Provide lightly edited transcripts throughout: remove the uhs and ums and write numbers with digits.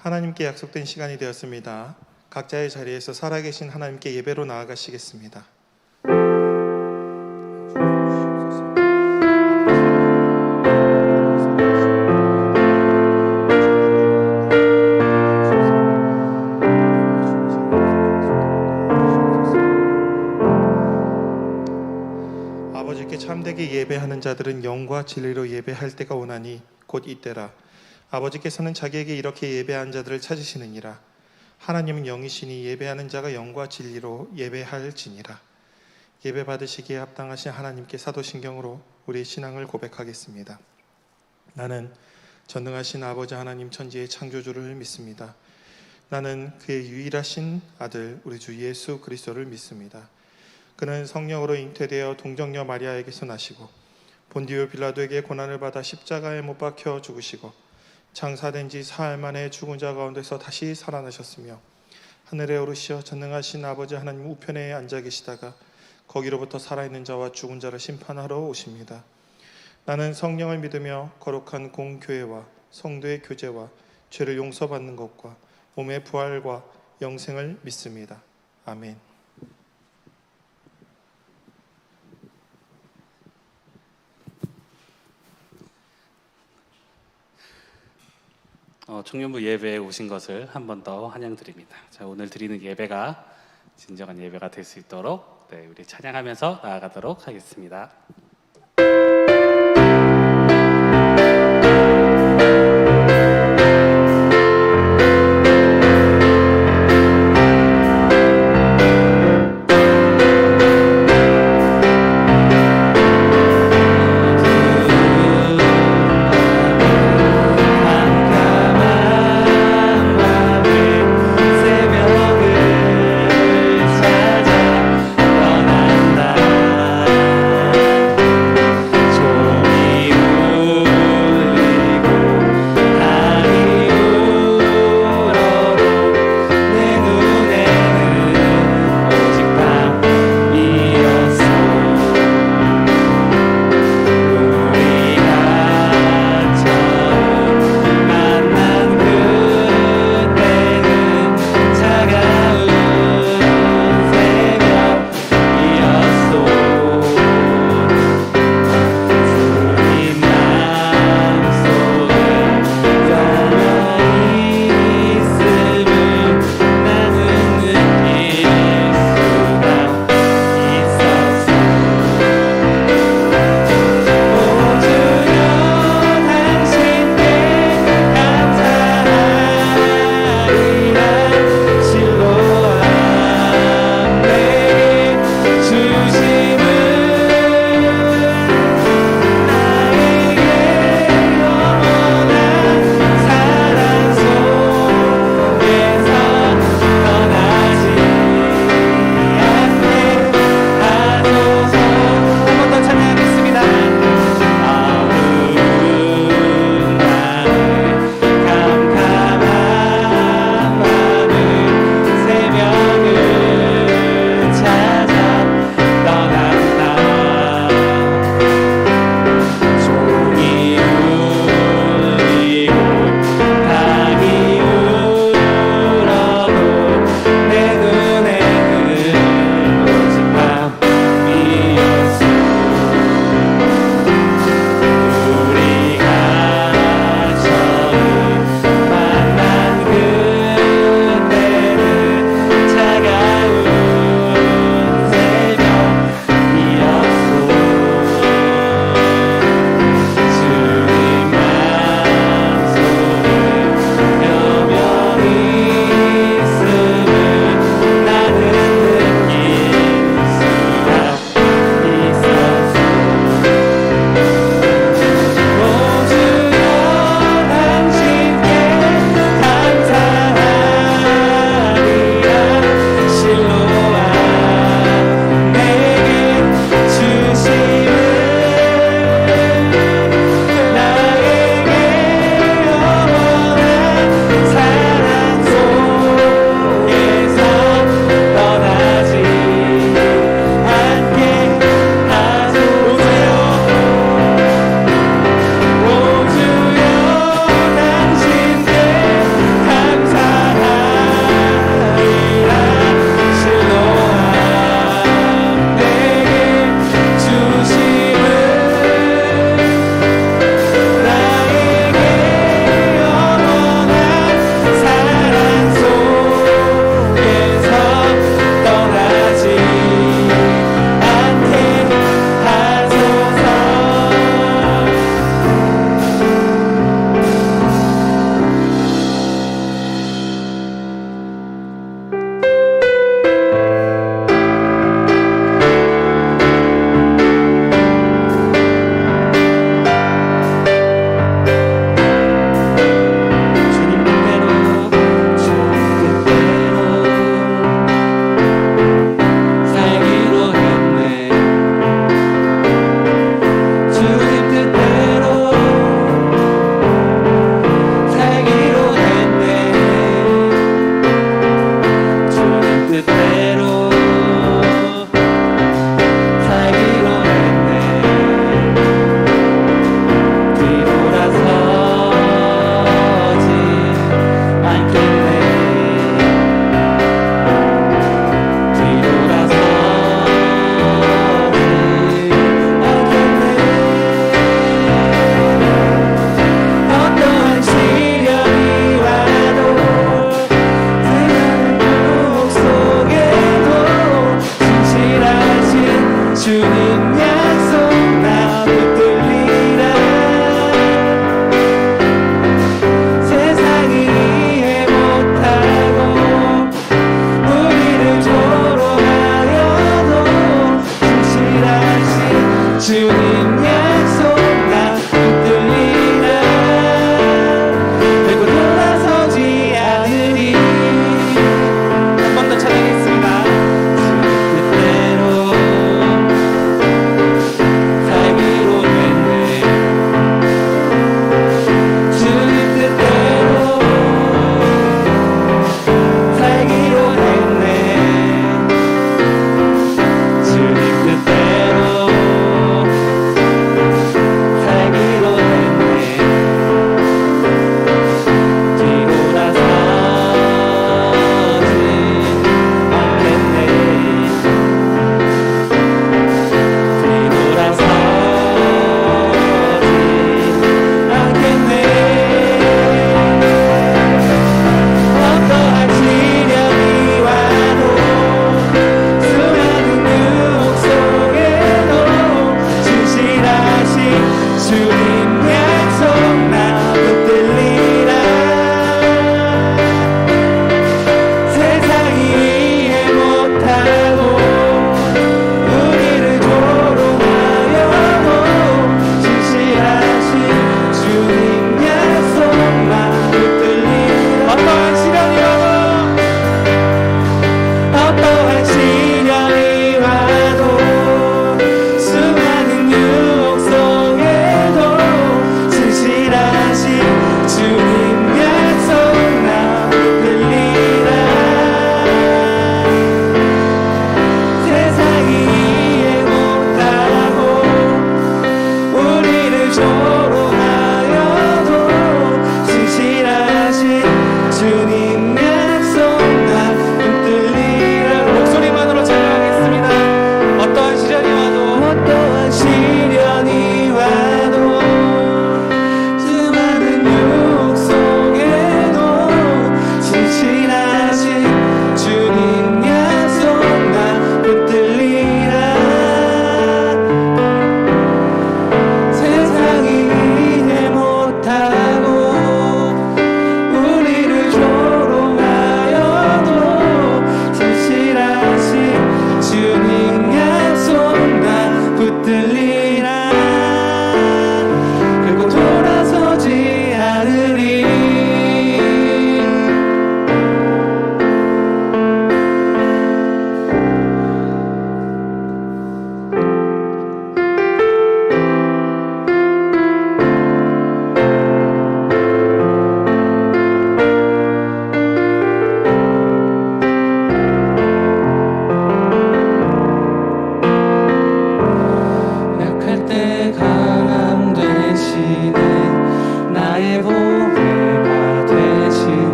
하나님께 약속된 시간이 되었습니다. 각자의 자리에서 살아계신 하나님께 예배로 나아가시겠습니다. 아버지께 참되게 예배하는 자들은 영과 진리로 예배할 때가 오나니 곧 이때라. 아버지께서는 자기에게 이렇게 예배한 자들을 찾으시느니라. 하나님은 영이시니 예배하는 자가 영과 진리로 예배할지니라. 예배 받으시기에 합당하신 하나님께 사도신경으로 우리의 신앙을 고백하겠습니다. 나는 전능하신 아버지 하나님 천지의 창조주를 믿습니다. 나는 그의 유일하신 아들 우리 주 예수 그리스도를 믿습니다. 그는 성령으로 잉태되어 동정녀 마리아에게서 나시고 본디오 빌라도에게 고난을 받아 십자가에 못 박혀 죽으시고 장사된 지 사흘 만에 죽은 자 가운데서 다시 살아나셨으며 하늘에 오르시어 전능하신 아버지 하나님 우편에 앉아 계시다가 거기로부터 살아있는 자와 죽은 자를 심판하러 오십니다. 나는 성령을 믿으며 거룩한 공교회와 성도의 교제와 죄를 용서받는 것과 몸의 부활과 영생을 믿습니다. 아멘. 청년부 예배에 오신 것을 한 번 더 환영드립니다. 자, 오늘 드리는 예배가 진정한 예배가 될 수 있도록 우리 찬양하면서 나아가도록 하겠습니다. 새벽을 찾아 떠난다.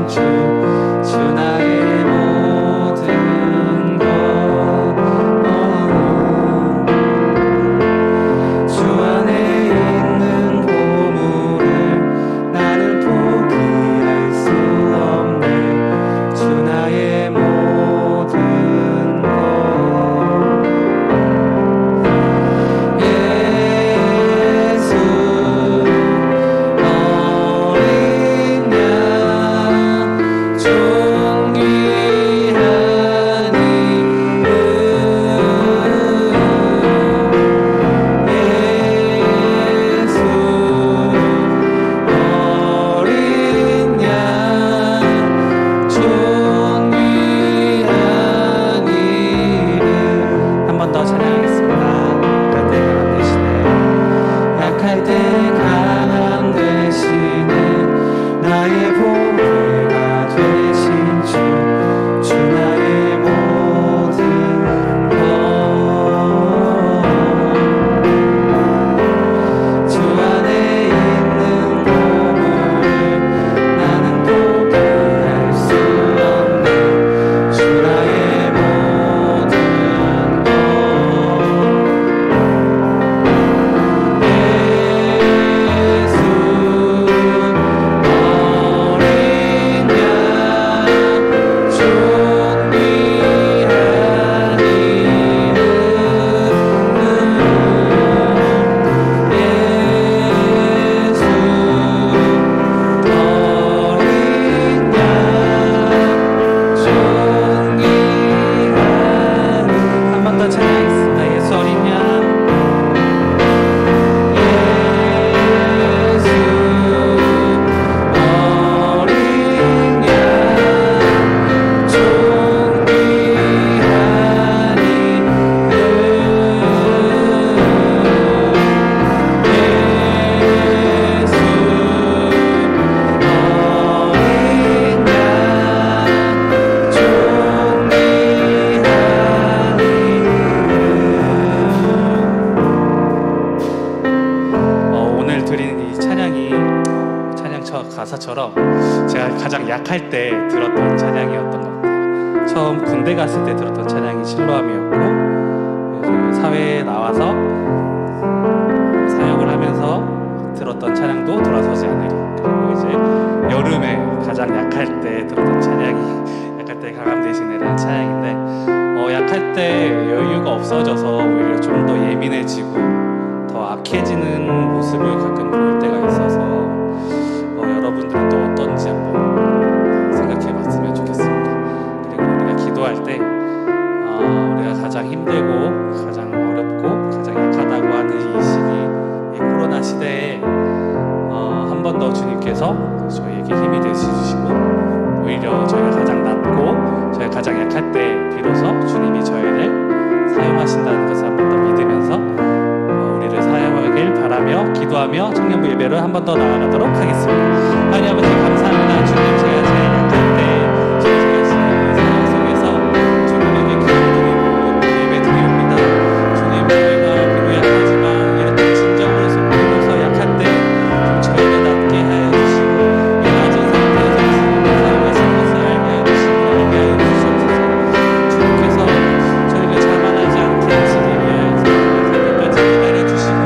주 나의 모든 것. 주 안에 있는 보물을 나는 포기할 수 없네. 주 나의 모든 것. 예수 어린 양 존귀한 이름. 예수 어린 양 존귀한 이름. 한 번 더 찬양하겠습니다. 약할 때 강함 되시네. 나의 보배가 되신 주 나의 모든 것. 주 안에 있는 보물을 나는 포기할 수 없네. 주 나의 모든 것. 예수 어린 양 존귀한 이름. 예수 어린 양 존귀한 이름. 한 번 더 찬양하겠습니다. 예수 어린 양. 예수 어린 양 존귀한 이름. 예수 어린 양 존귀한 이름. 오늘 드리는 이 찬양이 찬양 가사처럼 제가 가장 약할 때 들었던 찬양이었던 것 같아요. 처음 군대 갔을 때 들었던 찬양이 실로암이었고, 그래서 사회에 나와서 사역을 하면서 들었던 찬양도 돌아서지 않으리. 그리고 이제 여름에 가장 약할 때 들었던 찬양이 약할 때 강함 대신에라는 찬양인데, 약할 때 여유가 없어져서 오히려 좀 더 예민해지고 더 악해지는 모습을 가끔 볼 때가 있어서 여러분들은 또 어떤지 한번 생각해 봤으면 좋겠습니다. 그리고 우리가 기도할 때 우리가 가장 힘들고 가장 어렵고 가장 약하다고 하는 이 시기, 이 코로나 시대에 한 번 더 주님께서 저희에게 힘이 되시고, 오히려 저희가 가장 낮고 저희가 가장 약할 때 비로소 주님이 저희를 사용하신다는 것을 한 번 더 믿으면서 우리를 사용하길 바라며 기도하며 청년부 예배를 한 번 더 나아가도록 하겠습니다. 하나님 아버지 감사합니다. 주님, 제가 제일 약할 때 제가 지금 이 상황 속에서 주님에게 기도드리고 예배 드립니다. 주님, 저희가 비록 약하지만 이렇게 진정으로 속으로서 약할 때 좀 저희를 낫게 하여 주시고, 이 낮은 상태에서 주님을 사용하신 것을 알게 하여 주시고 알게 하여 주시옵소서. 주님께서 저희가 자만하지 않게 하시기 위하여서 살 때까지 기다려 주시고,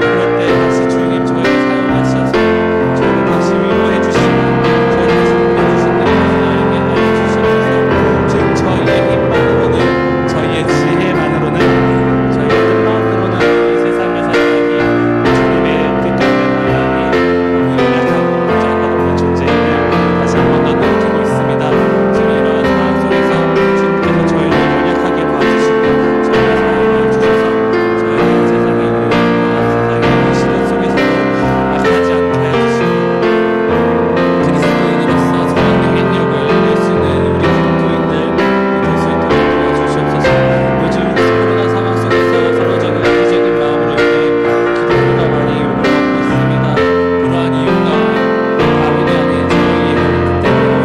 그럴 때 다시 주님 저희를 사용하셔서 저희를 다시 위로해 주시고 저희를 다시 힘내주시는 것을 알게 하여 주시옵소서. 주님, 저희의 힘만으로는, 저희의 지혜만으로는, 저희의 뜻만으로는 이 세상을 살아가기, 주님의 뜻가운데 나아가기 너무 연약하고 짧은 없는 존재임을 다시 한 번 더 느끼고 있습니다. 지금 이러한 상황 속에서 주님께서 저희를 연약하게 봐주시고 저희를 사용하여 주셔서 저희가 세상의 유혹과 세상의 시련 속에서도 약하지 않게 하여 주시고, 그리스도인으로서 선한 영향력을 낼 수 있는 우리 기독교인들 될 수 있도록 도와주시옵소서. 요즘 코로나 상황 속에서 서로적인 이기적인 마음으로 인해 기독교가 많이 욕을 먹고 있습니다. 그러한 이유가 아무리 아닌 저희의 때문에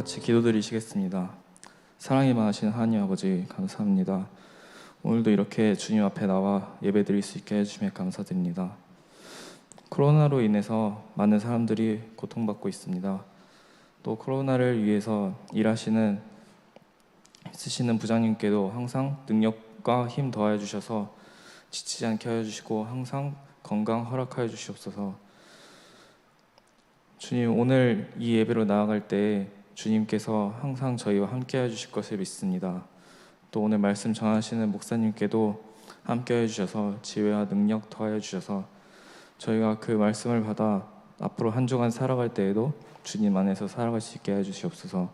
같이 기도드리시겠습니다. 사랑이 많으신 하나님 아버지 감사합니다. 오늘도 이렇게 주님 앞에 나와 예배드릴 수 있게 해주심에 감사드립니다. 코로나로 인해서 많은 사람들이 고통받고 있습니다. 또 코로나를 위해서 쓰시는 부장님께도 항상 능력과 힘 더하여 주셔서 지치지 않게 하여 주시고 항상 건강 허락하여 주시옵소서. 주님, 오늘 이 예배로 나아갈 때 주님께서 항상 저희와 함께 하여 주실 것을 믿습니다. 또 오늘 말씀 전하시는 목사님께도 함께 하여 주셔서 지혜와 능력 더하여 주셔서 저희가 그 말씀을 받아 앞으로 한 주간 살아갈 때에도 주님 안에서 살아갈 수 있게 해 주시옵소서.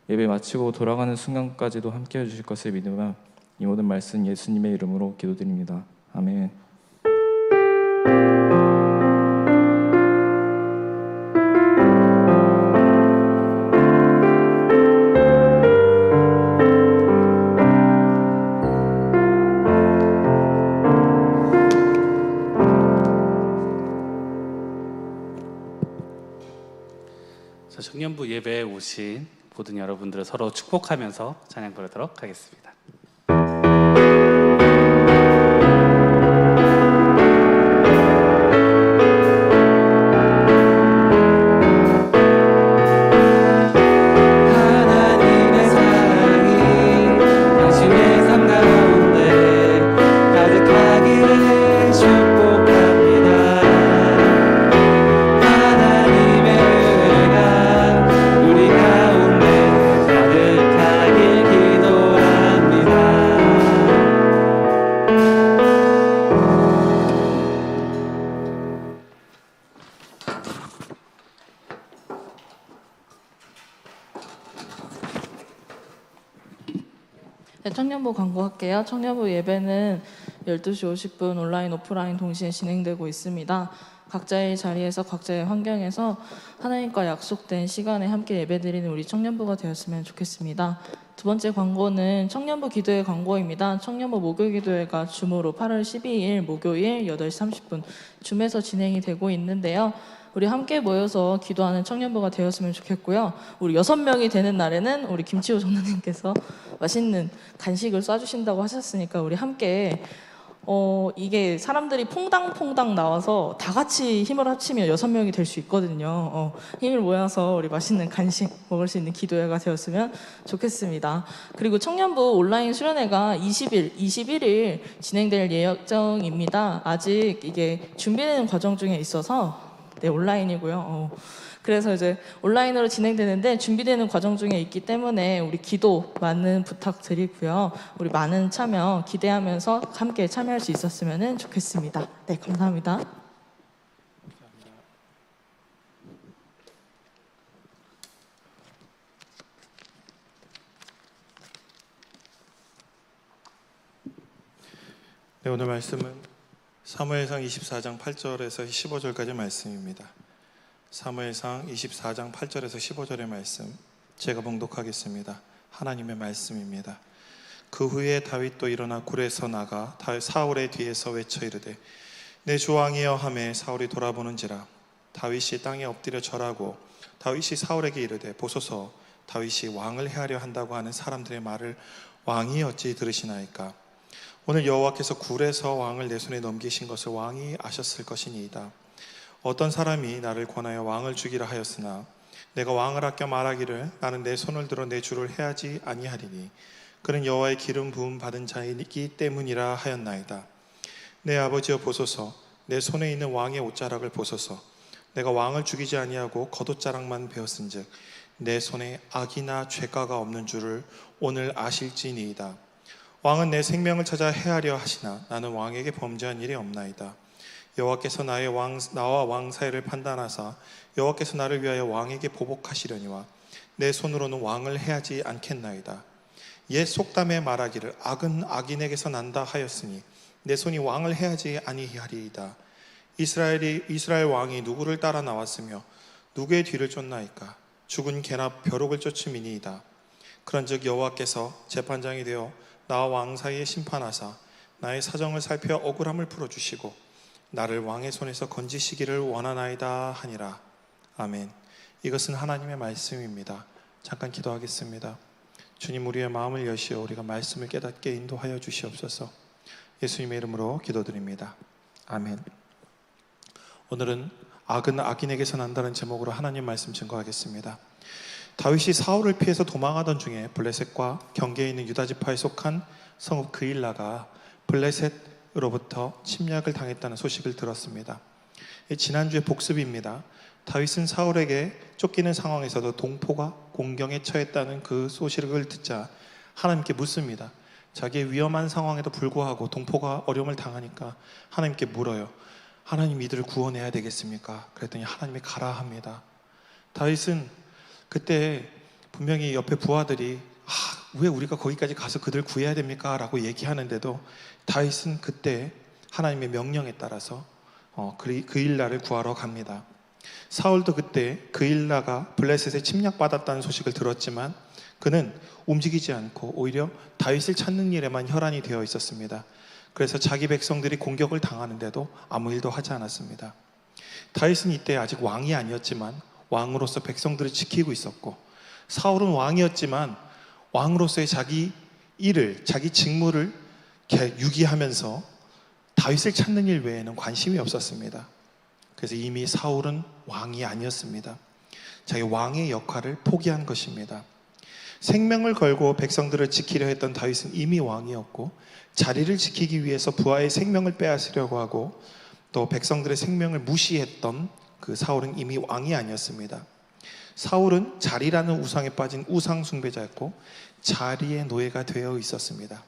예배 마치고 돌아가는 순간까지도 함께 해 주실 것을 믿으며 이 모든 말씀 예수님의 이름으로 기도드립니다. 아멘. 청년부 예배에 오신 모든 여러분들을 서로 축복하면서 찬양 부르도록 하겠습니다. 하나님의 사랑이 당신의 삶 가운데 가득하기를 축복합니다. 하나님의 은혜가 우리 가운데 가득하길 기도합니다. 네, 청년부 광고할게요. 청년부 예배는 12시 50분 온라인, 오프라인 동시에 진행되고 있습니다. 각자의 자리에서 각자의 환경에서 하나님과 약속된 시간에 함께 예배드리는 우리 청년부가 되었으면 좋겠습니다. 두 번째 광고는 청년부 기도회 광고입니다. 청년부 목요 기도회가 줌으로 8월 12일 목요일 8시 30분 줌에서 진행이 되고 있는데요. 우리 함께 모여서 기도하는 청년부가 되었으면 좋겠고요. 우리 6명이 되는 날에는 우리 김치호 장로님께서 맛있는 간식을 쏴주신다고 하셨으니까 우리 함께 이게 사람들이 퐁당퐁당 나와서 다 같이 힘을 합치면 6명이 될 수 있거든요. 힘을 모아서 우리 맛있는 간식 먹을 수 있는 기도회가 되었으면 좋겠습니다. 그리고 청년부 온라인 수련회가 21일 진행될 예정입니다. 아직 이게 준비되는 과정 중에 있어서 네, 온라인이고요. 그래서 이제 온라인으로 진행되는데 준비되는 과정 중에 있기 때문에 우리 기도 많은 부탁드리고요. 우리 많은 참여 기대하면서 함께 참여할 수 있었으면 좋겠습니다. 네, 감사합니다. 네, 오늘 말씀은 사무엘상 24장 8절에서 15절까지 말씀입니다. 사무엘상 24장 8절에서 15절의 말씀 제가 봉독하겠습니다. 하나님의 말씀입니다. 그 후에 다윗도 일어나 굴에서 나가 사울의 뒤에서 외쳐 이르되 내 주 왕이여 하매 사울이 돌아보는지라 다윗이 땅에 엎드려 절하고 다윗이 사울에게 이르되 보소서 다윗이 왕을 해하려 한다고 하는 사람들의 말을 왕이 어찌 들으시나이까. 오늘 여호와께서 굴에서 왕을 내 손에 넘기신 것을 왕이 아셨을 것이니이다. 어떤 사람이 나를 권하여 왕을 죽이라 하였으나 내가 왕을 아껴 말하기를 나는 내 손을 들어 내 주를 해하지 아니하리니 그는 여호와의 기름 부음 받은 자이기 때문이라 하였나이다. 내 아버지여 보소서 내 손에 있는 왕의 옷자락을 보소서. 내가 왕을 죽이지 아니하고 겉옷자락만 베었은즉 내 손에 악이나 죄가가 없는 줄을 오늘 아실지니이다. 왕은 내 생명을 찾아 해하려 하시나 나는 왕에게 범죄한 일이 없나이다. 여호와께서 나와 왕 사이를 판단하사 여호와께서 나를 위하여 왕에게 보복하시려니와 내 손으로는 왕을 해하지 않겠나이다. 옛 속담에 말하기를 악은 악인에게서 난다 하였으니 내 손이 왕을 해하지 아니하리이다. 이스라엘 왕이 누구를 따라 나왔으며 누구의 뒤를 쫓나이까. 죽은 개나 벼룩을 쫓음이니이다. 그런즉 여호와께서 재판장이 되어 나와 왕 사이에 심판하사 나의 사정을 살펴 억울함을 풀어주시고 나를 왕의 손에서 건지시기를 원하나이다 하니라. 아멘. 이것은 하나님의 말씀입니다. 잠깐 기도하겠습니다. 주님, 우리의 마음을 여시어 우리가 말씀을 깨닫게 인도하여 주시옵소서. 예수님의 이름으로 기도드립니다. 아멘. 오늘은 악은 악인에게서 난다는 제목으로 하나님 말씀 증거하겠습니다. 다윗이 사울을 피해서 도망하던 중에 블레셋과 경계에 있는 유다 지파에 속한 성읍 그일라가 블레셋으로부터 침략을 당했다는 소식을 들었습니다. 지난주의 복습입니다. 다윗은 사울에게 쫓기는 상황에서도 동포가 공경에 처했다는 그 소식을 듣자 하나님께 묻습니다. 자기의 위험한 상황에도 불구하고 동포가 어려움을 당하니까 하나님께 물어요. 하나님, 이들을 구원해야 되겠습니까? 그랬더니 하나님이 가라 합니다. 다윗은 그때 분명히 옆에 부하들이 왜 우리가 거기까지 가서 그들 구해야 됩니까? 라고 얘기하는데도 다윗은 그때 하나님의 명령에 따라서 그일라를 구하러 갑니다. 사울도 그때 그일라가 블레셋에 침략받았다는 소식을 들었지만 그는 움직이지 않고 오히려 다윗을 찾는 일에만 혈안이 되어 있었습니다. 그래서 자기 백성들이 공격을 당하는데도 아무 일도 하지 않았습니다. 다윗은 이때 아직 왕이 아니었지만 왕으로서 백성들을 지키고 있었고, 사울은 왕이었지만 왕으로서의 자기 일을, 자기 직무를 유기하면서 다윗을 찾는 일 외에는 관심이 없었습니다. 그래서 이미 사울은 왕이 아니었습니다. 자기 왕의 역할을 포기한 것입니다. 생명을 걸고 백성들을 지키려 했던 다윗은 이미 왕이었고, 자리를 지키기 위해서 부하의 생명을 빼앗으려고 하고 또 백성들의 생명을 무시했던 그 사울은 이미 왕이 아니었습니다. 사울은 자리라는 우상에 빠진 우상 숭배자였고 자리의 노예가 되어 있었습니다.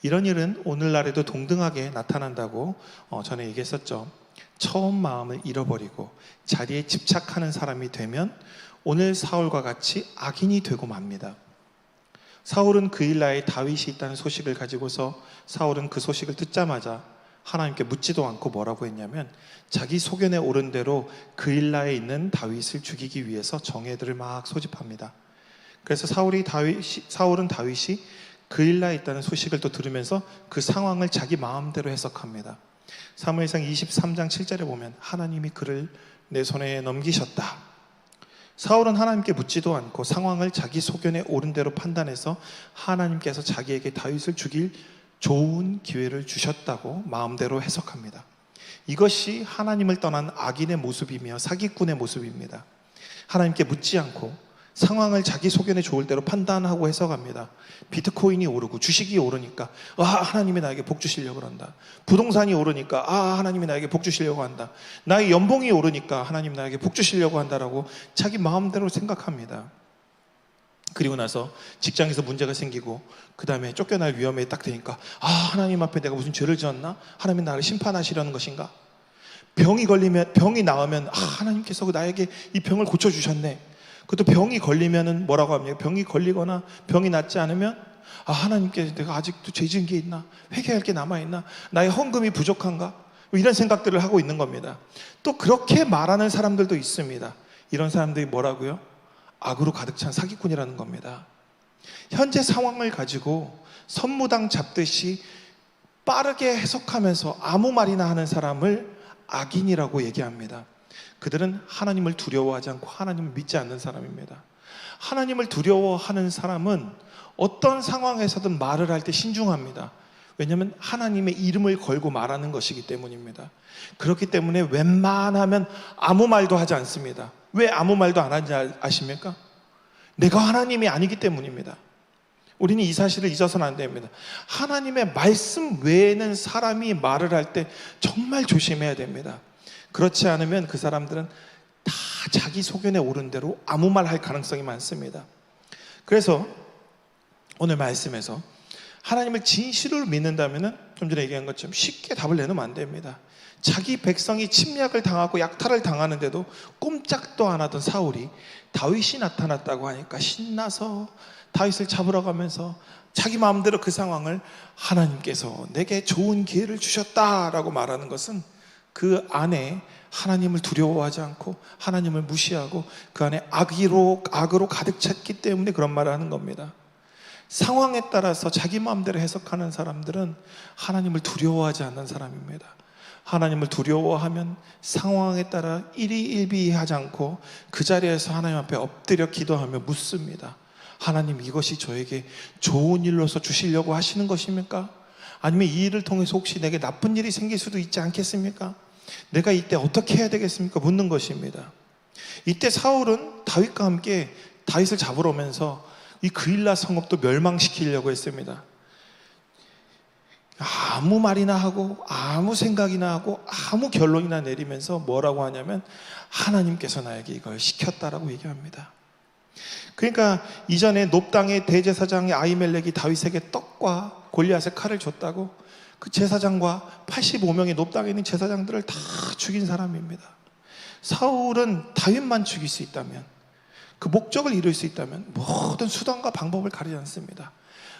이런 일은 오늘날에도 동등하게 나타난다고 전에 얘기했었죠. 처음 마음을 잃어버리고 자리에 집착하는 사람이 되면 오늘 사울과 같이 악인이 되고 맙니다. 사울은 그일라에 다윗이 있다는 소식을 가지고서 사울은 그 소식을 듣자마자 하나님께 묻지도 않고 뭐라고 했냐면 자기 소견에 오른 대로 그일라에 있는 다윗을 죽이기 위해서 정예들을 막 소집합니다. 그래서 사울은 다윗이 그일라에 있다는 소식을 또 들으면서 그 상황을 자기 마음대로 해석합니다. 사무엘상 23장 7절에 보면 하나님이 그를 내 손에 넘기셨다. 사울은 하나님께 묻지도 않고 상황을 자기 소견에 옳은 대로 판단해서 하나님께서 자기에게 다윗을 죽일 좋은 기회를 주셨다고 마음대로 해석합니다. 이것이 하나님을 떠난 악인의 모습이며 사기꾼의 모습입니다. 하나님께 묻지 않고 상황을 자기 소견에 좋을 대로 판단하고 해석합니다. 비트코인이 오르고 주식이 오르니까 하나님이 나에게 복 주시려고 한다. 부동산이 오르니까 하나님이 나에게 복 주시려고 한다. 나의 연봉이 오르니까 하나님 나에게 복 주시려고 한다라고 자기 마음대로 생각합니다. 그리고 나서 직장에서 문제가 생기고 그 다음에 쫓겨날 위험에 딱 되니까 하나님 앞에 내가 무슨 죄를 지었나? 하나님이 나를 심판하시려는 것인가? 병이 나으면 하나님께서 나에게 이 병을 고쳐주셨네. 그것도 병이 걸리면은 뭐라고 합니까? 병이 걸리거나 병이 낫지 않으면 하나님께 내가 아직도 죄 지은 게 있나? 회개할 게 남아있나? 나의 헌금이 부족한가? 이런 생각들을 하고 있는 겁니다. 또 그렇게 말하는 사람들도 있습니다. 이런 사람들이 뭐라고요? 악으로 가득 찬 사기꾼이라는 겁니다. 현재 상황을 가지고 선무당 잡듯이 빠르게 해석하면서 아무 말이나 하는 사람을 악인이라고 얘기합니다. 그들은 하나님을 두려워하지 않고 하나님을 믿지 않는 사람입니다. 하나님을 두려워하는 사람은 어떤 상황에서든 말을 할 때 신중합니다. 왜냐하면 하나님의 이름을 걸고 말하는 것이기 때문입니다. 그렇기 때문에 웬만하면 아무 말도 하지 않습니다. 왜 아무 말도 안 하는지 아십니까? 내가 하나님이 아니기 때문입니다. 우리는 이 사실을 잊어서는 안 됩니다. 하나님의 말씀 외에는 사람이 말을 할 때 정말 조심해야 됩니다. 그렇지 않으면 그 사람들은 다 자기 소견에 오른 대로 아무 말 할 가능성이 많습니다. 그래서 오늘 말씀에서 하나님을 진실로 믿는다면 좀 전에 얘기한 것처럼 쉽게 답을 내놓으면 안 됩니다. 자기 백성이 침략을 당하고 약탈을 당하는데도 꼼짝도 안 하던 사울이 다윗이 나타났다고 하니까 신나서 다윗을 잡으러 가면서 자기 마음대로 그 상황을 하나님께서 내게 좋은 기회를 주셨다라고 말하는 것은 그 안에 하나님을 두려워하지 않고 하나님을 무시하고 그 안에 악으로 가득 찼기 때문에 그런 말을 하는 겁니다. 상황에 따라서 자기 마음대로 해석하는 사람들은 하나님을 두려워하지 않는 사람입니다. 하나님을 두려워하면 상황에 따라 일희일비하지 않고 그 자리에서 하나님 앞에 엎드려 기도하며 묻습니다. 하나님, 이것이 저에게 좋은 일로서 주시려고 하시는 것입니까? 아니면 이 일을 통해서 혹시 내게 나쁜 일이 생길 수도 있지 않겠습니까? 내가 이때 어떻게 해야 되겠습니까? 묻는 것입니다. 이때 사울은 다윗과 함께 다윗을 잡으러 오면서 이 그일라 성읍도 멸망시키려고 했습니다. 아무 말이나 하고 아무 생각이나 하고 아무 결론이나 내리면서 뭐라고 하냐면 하나님께서 나에게 이걸 시켰다라고 얘기합니다. 그러니까 이전에 놉당의 대제사장의 아히멜렉이 다윗에게 떡과 골리앗의 칼을 줬다고 그 제사장과 85명의 놉당에 있는 제사장들을 다 죽인 사람입니다. 사울은 다윗만 죽일 수 있다면, 그 목적을 이룰 수 있다면 모든 수단과 방법을 가리지 않습니다.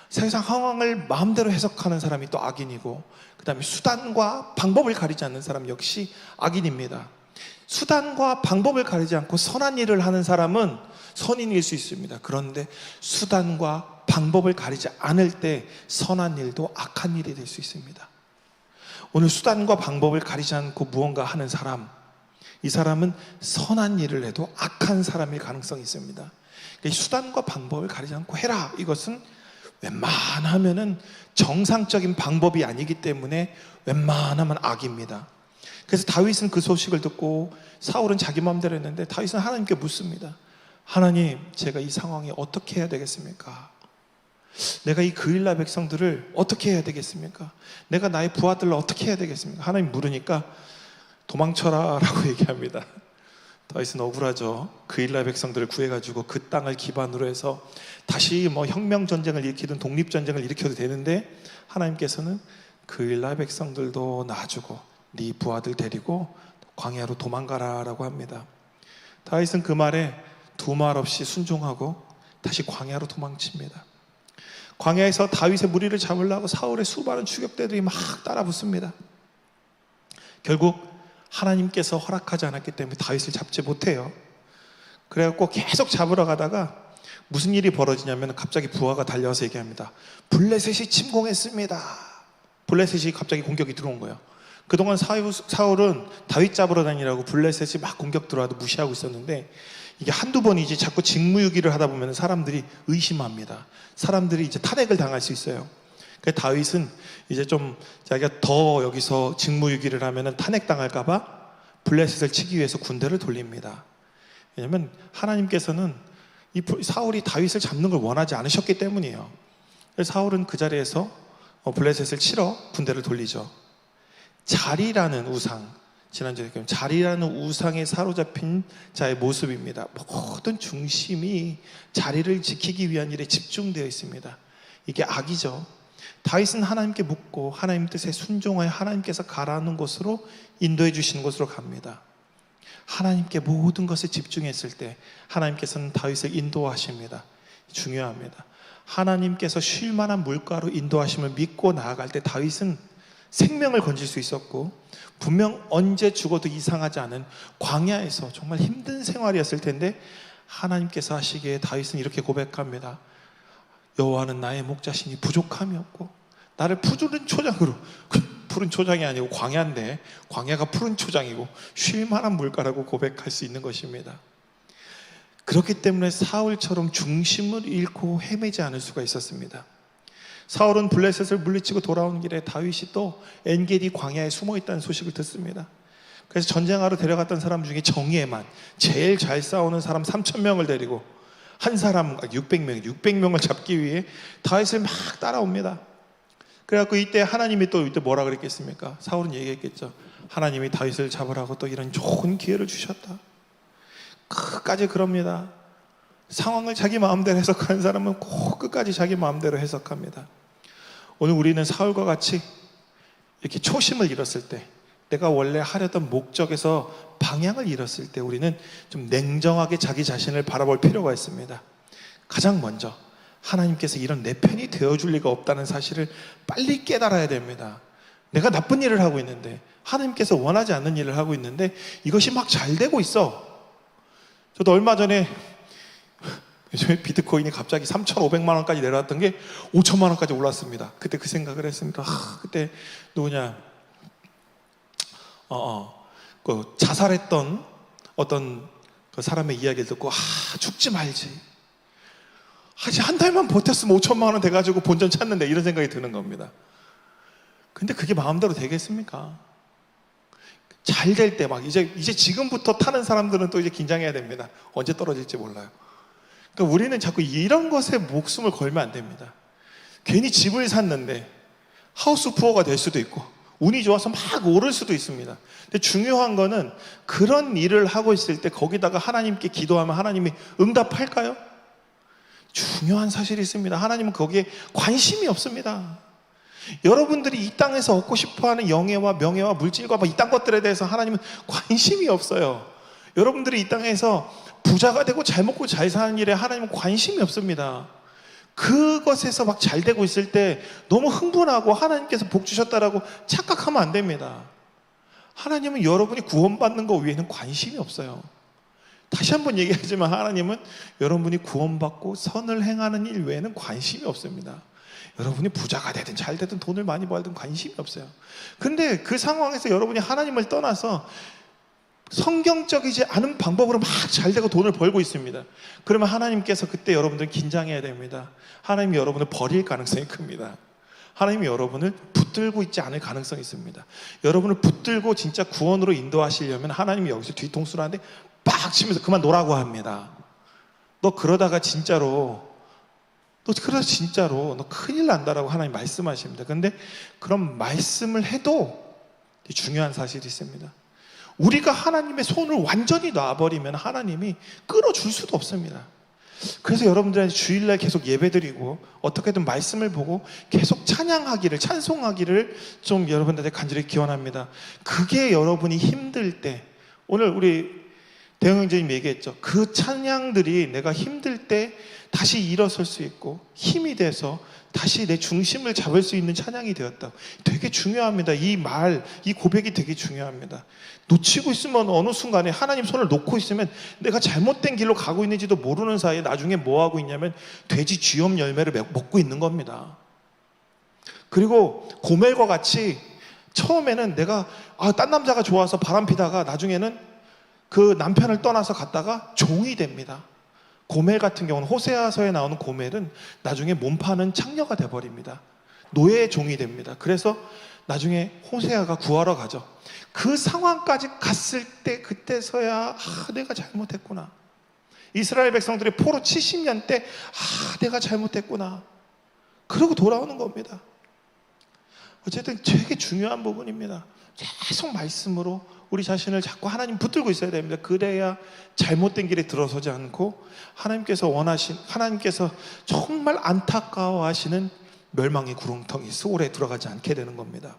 세상 상황을 마음대로 해석하는 사람이 또 악인이고, 그 다음에 수단과 방법을 가리지 않는 사람 역시 악인입니다. 수단과 방법을 가리지 않고 선한 일을 하는 사람은 선인일 수 있습니다. 그런데 수단과 방법을 가리지 않을 때 선한 일도 악한 일이 될 수 있습니다. 오늘 수단과 방법을 가리지 않고 무언가 하는 사람, 이 사람은 선한 일을 해도 악한 사람일 가능성이 있습니다. 수단과 방법을 가리지 않고 해라, 이것은 웬만하면은 정상적인 방법이 아니기 때문에 웬만하면 악입니다. 그래서 다윗은 그 소식을 듣고, 사울은 자기 마음대로 했는데 다윗은 하나님께 묻습니다. 하나님, 제가 이 상황에 어떻게 해야 되겠습니까? 내가 이 그일라 백성들을 어떻게 해야 되겠습니까? 내가 나의 부하들을 어떻게 해야 되겠습니까? 하나님 물으니까 도망쳐라 라고 얘기합니다. 다윗은 억울하죠. 그일라 백성들을 구해가지고 그 땅을 기반으로 해서 다시 뭐 혁명전쟁을 일으키든 독립전쟁을 일으켜도 되는데, 하나님께서는 그일라 백성들도 놔주고 네 부하들 데리고 광야로 도망가라 라고 합니다. 다윗은 그 말에 두 말 없이 순종하고 다시 광야로 도망칩니다. 광야에서 다윗의 무리를 잡으려고 사울의 수많은 추격대들이 막 따라붙습니다. 결국 하나님께서 허락하지 않았기 때문에 다윗을 잡지 못해요. 그래갖고 계속 잡으러 가다가 무슨 일이 벌어지냐면 갑자기 부하가 달려와서 얘기합니다. 블레셋이 침공했습니다. 블레셋이 갑자기 공격이 들어온 거예요. 그동안 사울은 다윗 잡으러 다니라고 블레셋이 막 공격 들어와도 무시하고 있었는데, 이게 한두 번이지 자꾸 직무유기를 하다 보면 사람들이 의심합니다. 사람들이 이제 탄핵을 당할 수 있어요. 그래서 다윗은 이제 좀 자기가 더 여기서 직무유기를 하면 탄핵당할까봐 블레셋을 치기 위해서 군대를 돌립니다. 왜냐하면 하나님께서는 이 사울이 다윗을 잡는 걸 원하지 않으셨기 때문이에요. 그래서 사울은 그 자리에서 블레셋을 치러 군대를 돌리죠. 자리라는 우상, 지난주에 자리라는 우상에 사로잡힌 자의 모습입니다. 모든 중심이 자리를 지키기 위한 일에 집중되어 있습니다. 이게 악이죠. 다윗은 하나님께 묻고 하나님 뜻에 순종하여 하나님께서 가라는 곳으로 인도해 주시는 곳으로 갑니다. 하나님께 모든 것에 집중했을 때 하나님께서는 다윗을 인도하십니다. 중요합니다. 하나님께서 쉴 만한 물가로 인도하심을 믿고 나아갈 때 다윗은 생명을 건질 수 있었고, 분명 언제 죽어도 이상하지 않은 광야에서 정말 힘든 생활이었을 텐데, 하나님께서 하시기에 다윗은 이렇게 고백합니다. 여호와는 나의 목자시니 부족함이 없고 나를 푸른 초장으로, 푸른 초장이 아니고 광야인데 광야가 푸른 초장이고 쉴 만한 물가라고 고백할 수 있는 것입니다. 그렇기 때문에 사울처럼 중심을 잃고 헤매지 않을 수가 있었습니다. 사울은 블레셋을 물리치고 돌아오는 길에 다윗이 또 엔게디 광야에 숨어 있다는 소식을 듣습니다. 그래서 전쟁하러 데려갔던 사람 중에 정예만, 제일 잘 싸우는 사람 3,000명을 데리고 한 사람 600명을 잡기 위해 다윗을 막 따라옵니다. 그래갖고 이때 하나님이 또 이때 뭐라 그랬겠습니까? 사울은 얘기했겠죠. 하나님이 다윗을 잡으라고 또 이런 좋은 기회를 주셨다. 끝까지 그럽니다. 상황을 자기 마음대로 해석하는 사람은 꼭 끝까지 자기 마음대로 해석합니다. 오늘 우리는 사울과 같이 이렇게 초심을 잃었을 때, 내가 원래 하려던 목적에서 방향을 잃었을 때 우리는 좀 냉정하게 자기 자신을 바라볼 필요가 있습니다. 가장 먼저 하나님께서 이런 내 편이 되어줄 리가 없다는 사실을 빨리 깨달아야 됩니다. 내가 나쁜 일을 하고 있는데, 하나님께서 원하지 않는 일을 하고 있는데 이것이 막 잘 되고 있어. 저도 얼마 전에 요즘에 비트코인이 갑자기 3,500만 원까지 내려왔던 게 5천만 원까지 올랐습니다. 그때 그 생각을 했습니다. 그때 누구냐, 그 자살했던 어떤 그 사람의 이야기를 듣고 죽지 말지. 아직 한 달만 버텼으면 5천만 원 돼가지고 본전 찾는데 이런 생각이 드는 겁니다. 근데 그게 마음대로 되겠습니까? 잘 될 때 막 이제 지금부터 타는 사람들은 또 이제 긴장해야 됩니다. 언제 떨어질지 몰라요. 그러니까 우리는 자꾸 이런 것에 목숨을 걸면 안 됩니다. 괜히 집을 샀는데 하우스 푸어가 될 수도 있고 운이 좋아서 막 오를 수도 있습니다. 근데 중요한 거는 그런 일을 하고 있을 때 거기다가 하나님께 기도하면 하나님이 응답할까요? 중요한 사실이 있습니다. 하나님은 거기에 관심이 없습니다. 여러분들이 이 땅에서 얻고 싶어하는 영예와 명예와 물질과 이딴 것들에 대해서 하나님은 관심이 없어요. 여러분들이 이 땅에서 부자가 되고 잘 먹고 잘 사는 일에 하나님은 관심이 없습니다. 그것에서 막 잘 되고 있을 때 너무 흥분하고 하나님께서 복 주셨다라고 착각하면 안 됩니다. 하나님은 여러분이 구원받는 것 외에는 관심이 없어요. 다시 한번 얘기하지만 하나님은 여러분이 구원받고 선을 행하는 일 외에는 관심이 없습니다. 여러분이 부자가 되든 잘 되든 돈을 많이 벌든 관심이 없어요. 근데 그 상황에서 여러분이 하나님을 떠나서 성경적이지 않은 방법으로 막 잘 되고 돈을 벌고 있습니다. 그러면 하나님께서 그때 여러분들 긴장해야 됩니다. 하나님이 여러분을 버릴 가능성이 큽니다. 하나님이 여러분을 붙들고 있지 않을 가능성이 있습니다. 여러분을 붙들고 진짜 구원으로 인도하시려면 하나님이 여기서 뒤통수를 하는데 빡 치면서 그만 놓으라고 합니다. 너 그러다가 진짜로 너 큰일 난다라고 하나님 말씀하십니다. 그런데 그런 말씀을 해도 중요한 사실이 있습니다. 우리가 하나님의 손을 완전히 놔버리면 하나님이 끌어줄 수도 없습니다. 그래서 여러분들한테 주일날 계속 예배드리고 어떻게든 말씀을 보고 계속 찬양하기를, 찬송하기를 좀 여러분들한테 간절히 기원합니다. 그게 여러분이 힘들 때, 오늘 우리 대형 형제님 얘기했죠. 그 찬양들이 내가 힘들 때 다시 일어설 수 있고 힘이 돼서 다시 내 중심을 잡을 수 있는 찬양이 되었다. 되게 중요합니다. 이 말, 이 고백이 되게 중요합니다. 놓치고 있으면 어느 순간에 하나님 손을 놓고 있으면 내가 잘못된 길로 가고 있는지도 모르는 사이에 나중에 뭐 하고 있냐면 돼지 쥐염 열매를 먹고 있는 겁니다. 그리고 고멜과 같이 처음에는 내가 딴 남자가 좋아서 바람 피다가 나중에는 그 남편을 떠나서 갔다가 종이 됩니다. 고멜 같은 경우는 호세아서에 나오는 고멜은 나중에 몸 파는 창녀가 돼버립니다. 노예의 종이 됩니다. 그래서 나중에 호세아가 구하러 가죠. 그 상황까지 갔을 때 그때서야 내가 잘못했구나. 이스라엘 백성들이 포로 70년 때 내가 잘못했구나. 그러고 돌아오는 겁니다. 어쨌든 되게 중요한 부분입니다. 계속 말씀으로 우리 자신을 자꾸 하나님 붙들고 있어야 됩니다. 그래야 잘못된 길에 들어서지 않고 하나님께서 정말 안타까워하시는 멸망의 구렁텅이 수월에 들어가지 않게 되는 겁니다.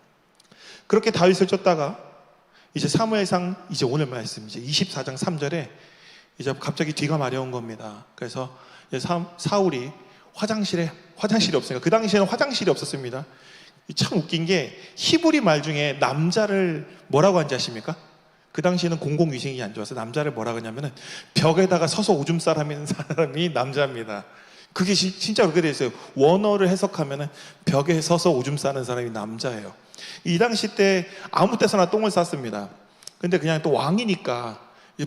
그렇게 다윗을 쫓다가 이제 사무엘상 이제 오늘 말씀 이제 24장 3절에 이제 갑자기 뒤가 마려운 겁니다. 그래서 사울이 화장실이 없으니까 그 당시에는 화장실이 없었습니다. 참 웃긴 게 히브리 말 중에 남자를 뭐라고 하는지 아십니까? 그 당시에는 공공위생이 안 좋아서 남자를 뭐라고 하냐면은 벽에다가 서서 오줌 싸라는 사람이 남자입니다. 그게 진짜 그렇게 돼 있어요. 원어를 해석하면은 벽에 서서 오줌 싸는 사람이 남자예요. 이 당시 때 아무 데서나 똥을 쌌습니다. 근데 그냥 또 왕이니까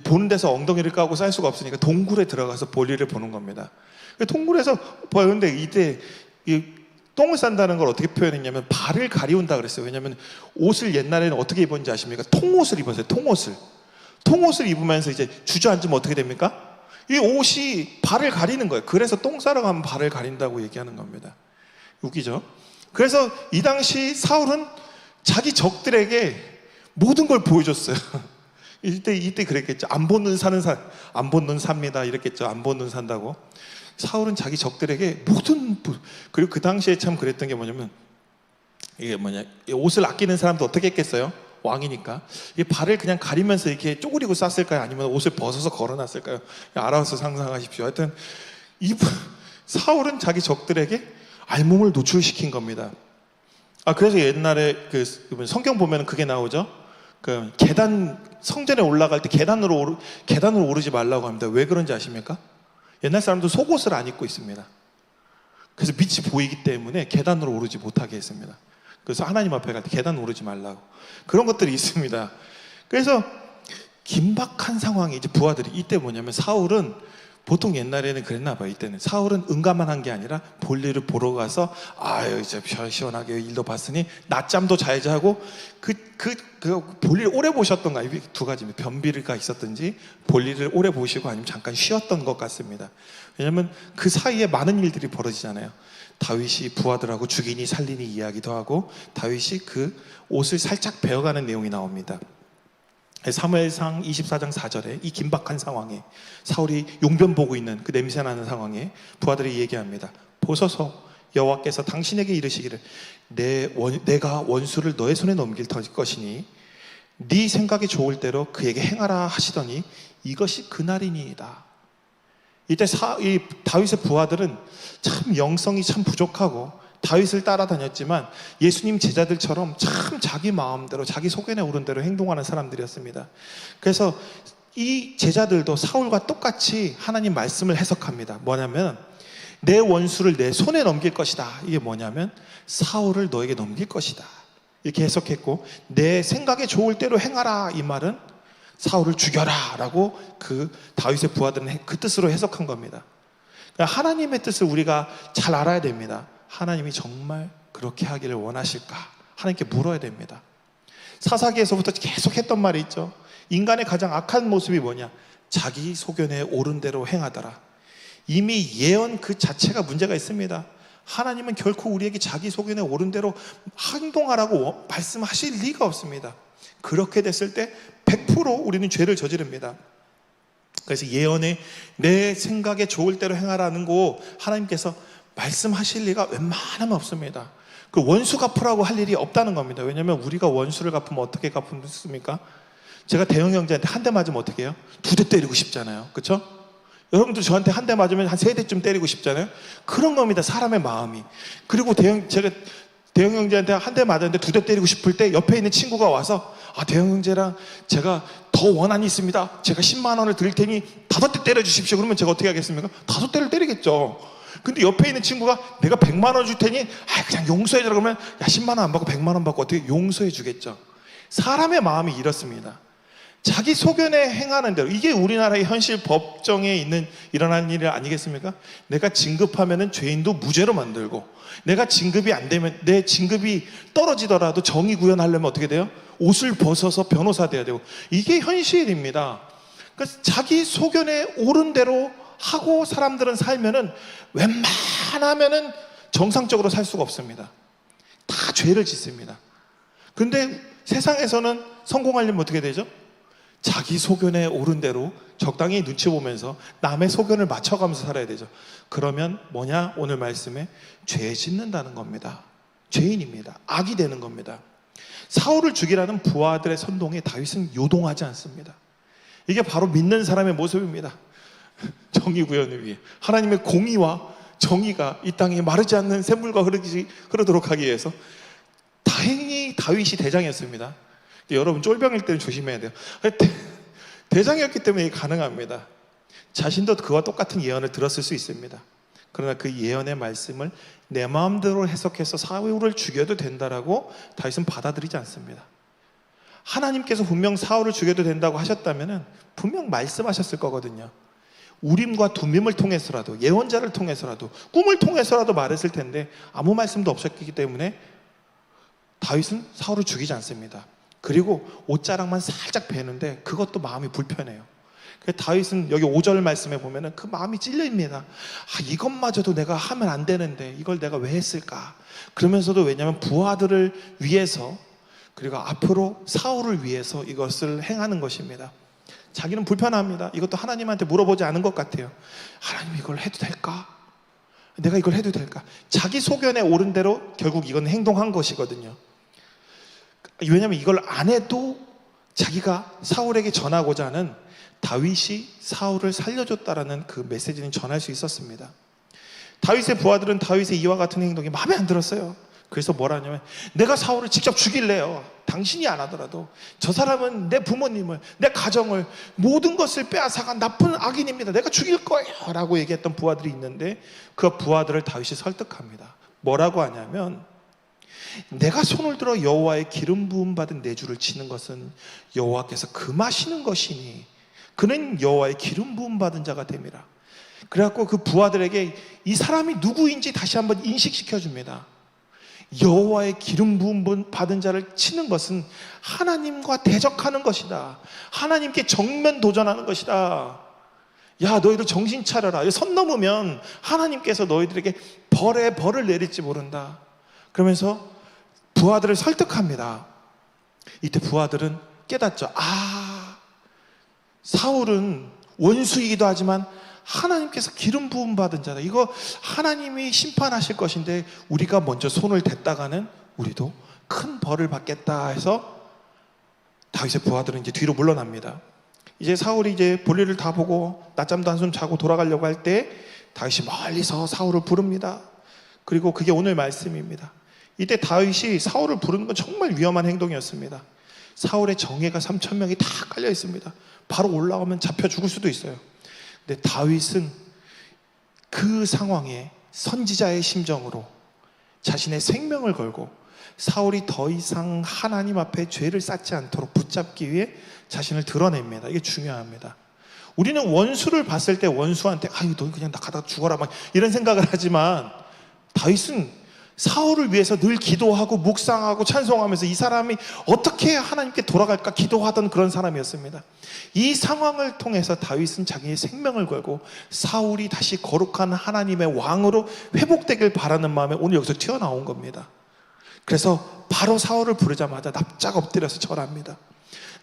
보는 데서 엉덩이를 까고 쌀 수가 없으니까 동굴에 들어가서 볼일을 보는 겁니다. 동굴에서 보는데 이때 똥을 싼다는 걸 어떻게 표현했냐면 발을 가리운다 그랬어요. 왜냐하면 옷을 옛날에는 어떻게 입었는지 아십니까? 통옷을 입었어요. 통옷을 입으면서 이제 주저앉으면 어떻게 됩니까? 이 옷이 발을 가리는 거예요. 그래서 똥 싸러 가면 발을 가린다고 얘기하는 겁니다. 웃기죠? 그래서 이 당시 사울은 자기 적들에게 모든 걸 보여줬어요. 이때 그랬겠죠. 안 본 눈 삽니다. 이랬겠죠. 안 본 눈 산다고. 사울은 자기 적들에게 그리고 그 당시에 참 그랬던 게 뭐냐면 옷을 아끼는 사람도 어떻게 했겠어요? 왕이니까 발을 그냥 가리면서 이렇게 쪼그리고 쌌을까요? 아니면 옷을 벗어서 걸어놨을까요? 알아서 상상하십시오. 하여튼 사울은 자기 적들에게 알몸을 노출시킨 겁니다. 그래서 옛날에 성경 보면 그게 나오죠. 성전에 올라갈 때 계단으로 오르지 말라고 합니다. 왜 그런지 아십니까? 옛날 사람도 속옷을 안 입고 있습니다. 그래서 밑이 보이기 때문에 계단으로 오르지 못하게 했습니다. 그래서 하나님 앞에 갈 때 계단 오르지 말라고. 그런 것들이 있습니다. 그래서 긴박한 상황이 이제 부하들이 이때 뭐냐면 사울은 보통 옛날에는 그랬나 봐요. 이때는 사울은 응가만 한 게 아니라 볼일을 보러 가서 아유 이제 시원하게 일도 봤으니 낮잠도 자야지 하고 그 볼일 오래 보셨던가 두 가지 변비가 있었든지 볼일을 오래 보시고 아니면 잠깐 쉬었던 것 같습니다. 왜냐하면 그 사이에 많은 일들이 벌어지잖아요. 다윗이 부하들하고 죽이니 살리니 이야기도 하고 다윗이 그 옷을 살짝 베어가는 내용이 나옵니다. 사무엘상 24장 4절에 이 긴박한 상황에 사울이 용변 보고 있는 그 냄새나는 상황에 부하들이 얘기합니다. 보소서 여호와께서 당신에게 이르시기를 내가 원수를 너의 손에 넘길 것이니 네 생각이 좋을 대로 그에게 행하라 하시더니 이것이 그날이니이다. 이때 이 다윗의 부하들은 참 영성이 참 부족하고 다윗을 따라다녔지만 예수님 제자들처럼 참 자기 마음대로 자기 소견에 오른 대로 행동하는 사람들이었습니다. 그래서 이 제자들도 사울과 똑같이 하나님 말씀을 해석합니다. 뭐냐면 내 원수를 내 손에 넘길 것이다. 이게 뭐냐면 사울을 너에게 넘길 것이다. 이렇게 해석했고 내 생각에 좋을 대로 행하라. 이 말은 사울을 죽여라 라고 그 다윗의 부하들은 그 뜻으로 해석한 겁니다. 그러니까 하나님의 뜻을 우리가 잘 알아야 됩니다. 하나님이 정말 그렇게 하기를 원하실까? 하나님께 물어야 됩니다. 사사기에서부터 계속 했던 말이 있죠. 인간의 가장 악한 모습이 뭐냐? 자기 소견에 옳은 대로 행하더라. 이미 예언 그 자체가 문제가 있습니다. 하나님은 결코 우리에게 자기 소견에 옳은 대로 행동하라고 말씀하실 리가 없습니다. 그렇게 됐을 때 100% 우리는 죄를 저지릅니다. 그래서 예언에 내 생각에 좋을 대로 행하라는 거 하나님께서 말씀하실 리가 웬만하면 없습니다. 그 원수 갚으라고 할 일이 없다는 겁니다. 왜냐하면 우리가 원수를 갚으면 어떻게 갚습니까? 제가 대형 형제한테 한 대 맞으면 어떻게 해요? 2대 때리고 싶잖아요. 그렇죠? 여러분들 저한테 한 대 맞으면 한 3대쯤 때리고 싶잖아요. 그런 겁니다. 사람의 마음이. 그리고 제가 대형 형제한테 한 대 맞았는데 2대 때리고 싶을 때 옆에 있는 친구가 와서 대형 형제랑 제가 더 원한이 있습니다. 제가 10만 원을 드릴 테니 5대 때려주십시오. 그러면 제가 어떻게 하겠습니까? 5대를 때리겠죠. 근데 옆에 있는 친구가 내가 100만 원 줄 테니 그냥 용서해주라 그러면 10만 원 안 받고 100만 원 받고 어떻게 용서해 주겠죠. 사람의 마음이 이렇습니다. 자기 소견에 행하는 대로 이게 우리나라의 현실 법정에 일어나는 일 아니겠습니까? 내가 진급하면은 죄인도 무죄로 만들고 내가 진급이 안 되면 내 진급이 떨어지더라도 정의 구현하려면 어떻게 돼요? 옷을 벗어서 변호사 돼야 되고 이게 현실입니다. 그래서 자기 소견에 옳은 대로 하고 사람들은 살면은 웬만하면은 정상적으로 살 수가 없습니다. 다 죄를 짓습니다. 근데 세상에서는 성공하려면 어떻게 되죠? 자기 소견에 옳은 대로 적당히 눈치 보면서 남의 소견을 맞춰가면서 살아야 되죠. 그러면 뭐냐? 오늘 말씀에 죄 짓는다는 겁니다. 죄인입니다. 악이 되는 겁니다. 사울을 죽이라는 부하들의 선동에 다윗은 요동하지 않습니다. 이게 바로 믿는 사람의 모습입니다. 정의 구현을 위해 하나님의 공의와 정의가 이 땅에 마르지 않는 샘물과 흐르도록 하기 위해서 다행히 다윗이 대장이었습니다. 여러분 쫄병일 때는 조심해야 돼요. 대장이었기 때문에 이게 가능합니다. 자신도 그와 똑같은 예언을 들었을 수 있습니다. 그러나 그 예언의 말씀을 내 마음대로 해석해서 사울을 죽여도 된다라고 다윗은 받아들이지 않습니다. 하나님께서 분명 사울을 죽여도 된다고 하셨다면 분명 말씀하셨을 거거든요. 우림과 둠밈을 통해서라도 예언자를 통해서라도 꿈을 통해서라도 말했을 텐데 아무 말씀도 없었기 때문에 다윗은 사울을 죽이지 않습니다. 그리고 옷자락만 살짝 베는데 그것도 마음이 불편해요. 그래서 다윗은 여기 5절 말씀에 보면은 그 마음이 찔립니다. 이것마저도 내가 하면 안 되는데 이걸 내가 왜 했을까? 그러면서도 왜냐하면 부하들을 위해서 그리고 앞으로 사울을 위해서 이것을 행하는 것입니다. 자기는 불편합니다. 이것도 하나님한테 물어보지 않은 것 같아요. 하나님 이걸 해도 될까? 내가 이걸 해도 될까? 자기 소견에 옳은 대로 결국 이건 행동한 것이거든요. 왜냐하면 이걸 안 해도 자기가 사울에게 전하고자 하는 다윗이 사울을 살려줬다라는 그 메시지는 전할 수 있었습니다. 다윗의 부하들은 다윗의 이와 같은 행동이 마음에 안 들었어요. 그래서 뭐라 하냐면 내가 사울을 직접 죽일래요. 당신이 안 하더라도 저 사람은 내 부모님을 내 가정을 모든 것을 빼앗아간 나쁜 악인입니다. 내가 죽일 거예요 라고 얘기했던 부하들이 있는데 그 부하들을 다윗이 설득합니다. 뭐라고 하냐면 내가 손을 들어 여호와의 기름 부음 받은 내 주를 치는 것은 여호와께서 금하시는 것이니 그는 여호와의 기름 부음 받은 자가 됨이라. 그래갖고 그 부하들에게 이 사람이 누구인지 다시 한번 인식시켜 줍니다. 여호와의 기름 부음 받은 자를 치는 것은 하나님과 대적하는 것이다. 하나님께 정면 도전하는 것이다. 야, 너희들 정신 차려라. 선 넘으면 하나님께서 너희들에게 벌을 내릴지 모른다. 그러면서 부하들을 설득합니다. 이때 부하들은 깨닫죠. 사울은 원수이기도 하지만 하나님께서 기름 부음 받은 자다. 이거 하나님이 심판하실 것인데 우리가 먼저 손을 댔다가는 우리도 큰 벌을 받겠다 해서 다윗의 부하들은 이제 뒤로 물러납니다. 이제 사울이 이제 볼일을 다 보고 낮잠도 한숨 자고 돌아가려고 할 때 다윗이 멀리서 사울을 부릅니다. 그리고 그게 오늘 말씀입니다. 이때 다윗이 사울을 부르는 건 정말 위험한 행동이었습니다. 사울의 정예가 3,000명이 다 깔려 있습니다. 바로 올라오면 잡혀 죽을 수도 있어요. 근데 다윗은 그 상황에 선지자의 심정으로 자신의 생명을 걸고 사울이 더 이상 하나님 앞에 죄를 쌓지 않도록 붙잡기 위해 자신을 드러냅니다. 이게 중요합니다. 우리는 원수를 봤을 때 원수한테 너 그냥 나 가다가 죽어라 막 이런 생각을 하지만 다윗은 사울을 위해서 늘 기도하고 묵상하고 찬송하면서 이 사람이 어떻게 하나님께 돌아갈까 기도하던 그런 사람이었습니다. 이 상황을 통해서 다윗은 자기의 생명을 걸고 사울이 다시 거룩한 하나님의 왕으로 회복되길 바라는 마음에 오늘 여기서 튀어나온 겁니다. 그래서 바로 사울을 부르자마자 납작 엎드려서 절합니다.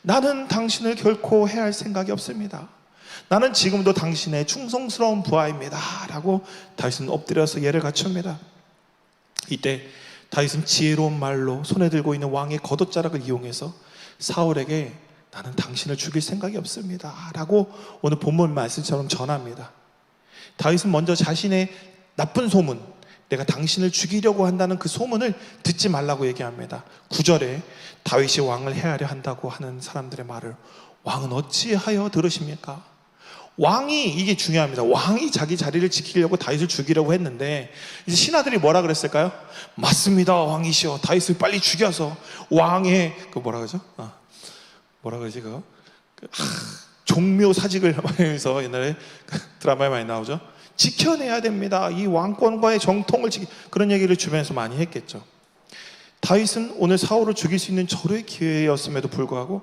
나는 당신을 결코 해할 생각이 없습니다. 나는 지금도 당신의 충성스러운 부하입니다 라고 다윗은 엎드려서 예를 갖춥니다. 이때 다윗은 지혜로운 말로 손에 들고 있는 왕의 겉옷자락을 이용해서 사울에게 나는 당신을 죽일 생각이 없습니다 라고 오늘 본문 말씀처럼 전합니다. 다윗은 먼저 자신의 나쁜 소문, 내가 당신을 죽이려고 한다는 그 소문을 듣지 말라고 얘기합니다. 9절에 다윗이 왕을 해하려 한다고 하는 사람들의 말을 왕은 어찌하여 들으십니까? 왕이, 이게 중요합니다. 왕이 자기 자리를 지키려고 다윗을 죽이려고 했는데 이제 신하들이 뭐라 그랬을까요? 맞습니다, 왕이시여. 다윗을 빨리 죽여서 왕의 뭐라 그러죠? 뭐라 그러지 그거? 종묘 사직을 하면서 옛날에 드라마에 많이 나오죠. 지켜내야 됩니다. 이 왕권과의 정통을 그런 얘기를 주변에서 많이 했겠죠. 다윗은 오늘 사울을 죽일 수 있는 절호의 기회였음에도 불구하고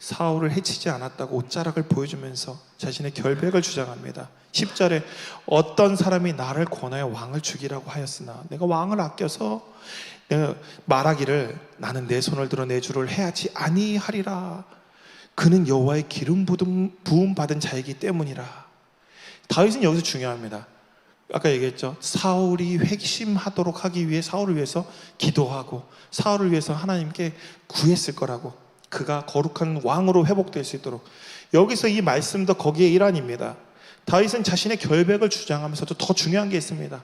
사울을 해치지 않았다고 옷자락을 보여주면서 자신의 결백을 주장합니다. 10절에 어떤 사람이 나를 권하여 왕을 죽이라고 하였으나 내가 왕을 아껴서 내가 말하기를 나는 내 손을 들어 내 주를 해하지 아니하리라. 그는 여호와의 기름 부음 받은 자이기 때문이라. 다윗은 여기서 중요합니다. 아까 얘기했죠. 사울이 회심하도록 하기 위해 사울을 위해서 기도하고 사울을 위해서 하나님께 구했을 거라고, 그가 거룩한 왕으로 회복될 수 있도록. 여기서 이 말씀도 거기에 일환입니다. 다윗은 자신의 결백을 주장하면서도 더 중요한 게 있습니다.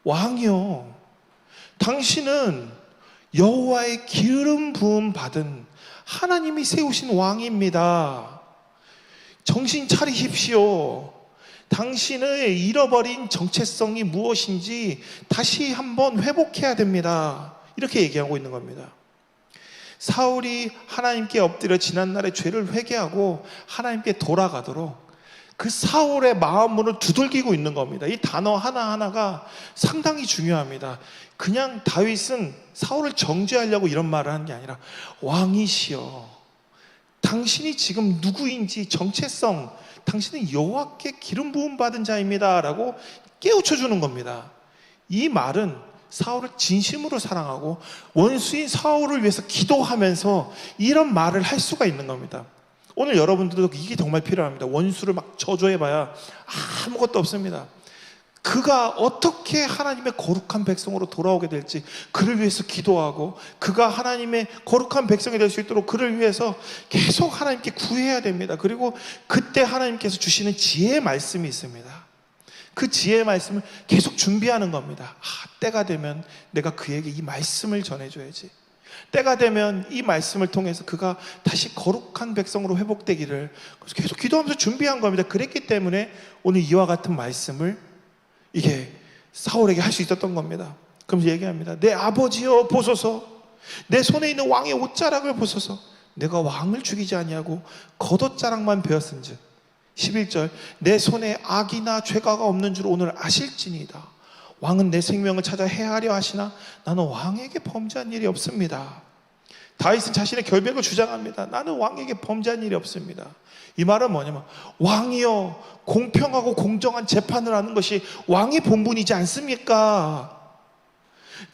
왕이요, 당신은 여호와의 기름 부음 받은 하나님이 세우신 왕입니다. 정신 차리십시오. 당신의 잃어버린 정체성이 무엇인지 다시 한번 회복해야 됩니다. 이렇게 얘기하고 있는 겁니다. 사울이 하나님께 엎드려 지난날의 죄를 회개하고 하나님께 돌아가도록 그 사울의 마음으로 두들기고 있는 겁니다. 이 단어 하나하나가 상당히 중요합니다. 그냥 다윗은 사울을 정죄하려고 이런 말을 하는 게 아니라 왕이시여, 당신이 지금 누구인지 정체성, 당신은 여호와께 기름 부음 받은 자입니다 라고 깨우쳐 주는 겁니다. 이 말은 사울을 진심으로 사랑하고 원수인 사울을 위해서 기도하면서 이런 말을 할 수가 있는 겁니다. 오늘 여러분들도 이게 정말 필요합니다. 원수를 막 저주해봐야 아무것도 없습니다. 그가 어떻게 하나님의 거룩한 백성으로 돌아오게 될지 그를 위해서 기도하고 그가 하나님의 거룩한 백성이 될 수 있도록 그를 위해서 계속 하나님께 구해야 됩니다. 그리고 그때 하나님께서 주시는 지혜의 말씀이 있습니다. 그 지혜의 말씀을 계속 준비하는 겁니다. 때가 되면 내가 그에게 이 말씀을 전해줘야지. 때가 되면 이 말씀을 통해서 그가 다시 거룩한 백성으로 회복되기를 계속 기도하면서 준비한 겁니다. 그랬기 때문에 오늘 이와 같은 말씀을 이게 사울에게 할 수 있었던 겁니다. 그럼 얘기합니다. 내 아버지여 보소서, 내 손에 있는 왕의 옷자락을 보소서. 내가 왕을 죽이지 아니하고 겉옷자락만 베었은즉 11절 내 손에 악이나 죄가가 없는 줄 오늘 아실지니이다. 왕은 내 생명을 찾아 해하려 하시나 나는 왕에게 범죄한 일이 없습니다. 다윗은 자신의 결백을 주장합니다. 나는 왕에게 범죄한 일이 없습니다. 이 말은 뭐냐면 왕이여 공평하고 공정한 재판을 하는 것이 왕의 본분이지 않습니까?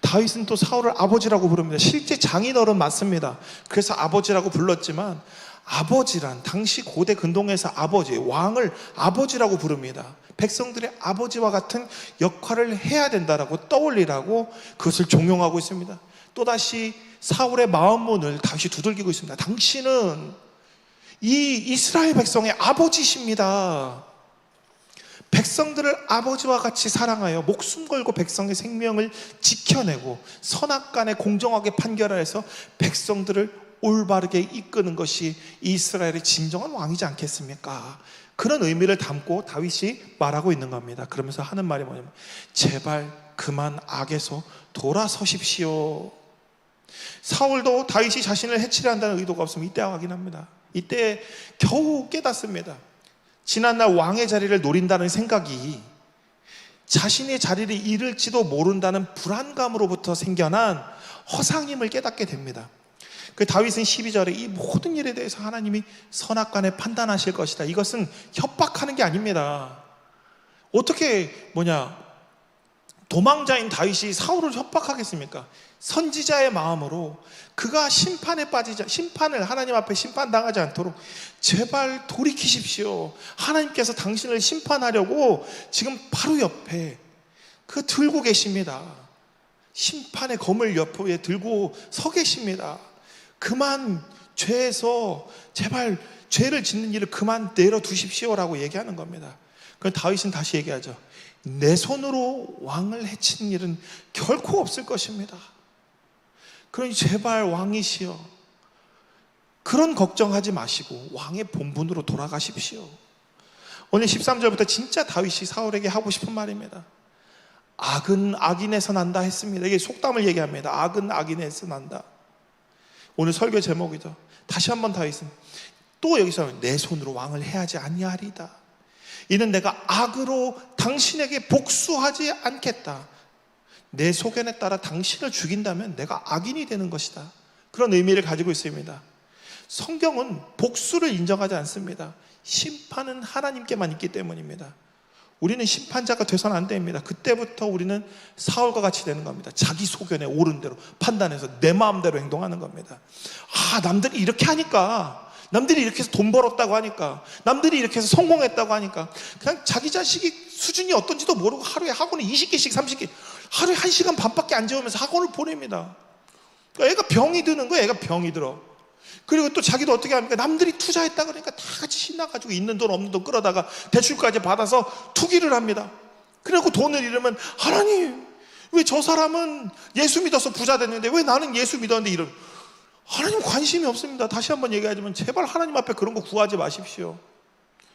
다윗은 또 사울을 아버지라고 부릅니다. 실제 장인어른 맞습니다. 그래서 아버지라고 불렀지만 아버지란 당시 고대 근동에서 아버지, 왕을 아버지라고 부릅니다. 백성들의 아버지와 같은 역할을 해야 된다라고 떠올리라고 그것을 종용하고 있습니다. 또다시 사울의 마음문을 다시 두들기고 있습니다. 당신은 이 이스라엘 백성의 아버지십니다. 백성들을 아버지와 같이 사랑하여 목숨 걸고 백성의 생명을 지켜내고 선악간에 공정하게 판결하여서 백성들을 올바르게 이끄는 것이 이스라엘의 진정한 왕이지 않겠습니까? 그런 의미를 담고 다윗이 말하고 있는 겁니다. 그러면서 하는 말이 뭐냐면 제발 그만 악에서 돌아서십시오. 사울도 다윗이 자신을 해치려 한다는 의도가 없으면 이때 확인합니다. 이때 겨우 깨닫습니다. 지난날 왕의 자리를 노린다는 생각이 자신의 자리를 잃을지도 모른다는 불안감으로부터 생겨난 허상임을 깨닫게 됩니다. 그 다윗은 12절에 이 모든 일에 대해서 하나님이 선악간에 판단하실 것이다. 이것은 협박하는 게 아닙니다. 어떻게 도망자인 다윗이 사울을 협박하겠습니까? 선지자의 마음으로 그가 심판을 하나님 앞에 심판당하지 않도록 제발 돌이키십시오. 하나님께서 당신을 심판하려고 지금 바로 옆에 들고 계십니다. 심판의 검을 옆에 들고 서 계십니다. 그만 죄에서 제발 죄를 짓는 일을 그만 내려두십시오라고 얘기하는 겁니다. 그럼 다윗은 다시 얘기하죠. 내 손으로 왕을 해치는 일은 결코 없을 것입니다. 그러니 제발 왕이시여 그런 걱정하지 마시고 왕의 본분으로 돌아가십시오. 오늘 13절부터 진짜 다윗이 사울에게 하고 싶은 말입니다. 악은 악인에서 난다 했습니다. 이게 속담을 얘기합니다. 악은 악인에서 난다. 오늘 설교 제목이죠. 다시 한번 다윗은 또 여기서 내 손으로 왕을 해하지 아니하리다. 이는 내가 악으로 당신에게 복수하지 않겠다. 내 소견에 따라 당신을 죽인다면 내가 악인이 되는 것이다. 그런 의미를 가지고 있습니다. 성경은 복수를 인정하지 않습니다. 심판은 하나님께만 있기 때문입니다. 우리는 심판자가 돼서는 안 됩니다. 그때부터 우리는 사울과 같이 되는 겁니다. 자기 소견에 옳은 대로 판단해서 내 마음대로 행동하는 겁니다. 남들이 이렇게 하니까, 남들이 이렇게 해서 돈 벌었다고 하니까, 남들이 이렇게 해서 성공했다고 하니까 그냥 자기 자식이 수준이 어떤지도 모르고 하루에 학원에 20개씩 30개 하루에 1시간 반밖에 안 재우면서 학원을 보냅니다. 그러니까 애가 병이 드는 거예요. 애가 병이 들어. 그리고 또 자기도 어떻게 합니까? 남들이 투자했다 그러니까 다 같이 신나가지고 있는 돈 없는 돈 끌어다가 대출까지 받아서 투기를 합니다. 그리고 돈을 잃으면 하나님 왜 저 사람은 예수 믿어서 부자 됐는데 왜 나는 예수 믿었는데 이런, 하나님 관심이 없습니다. 다시 한번 얘기하지만 제발 하나님 앞에 그런 거 구하지 마십시오.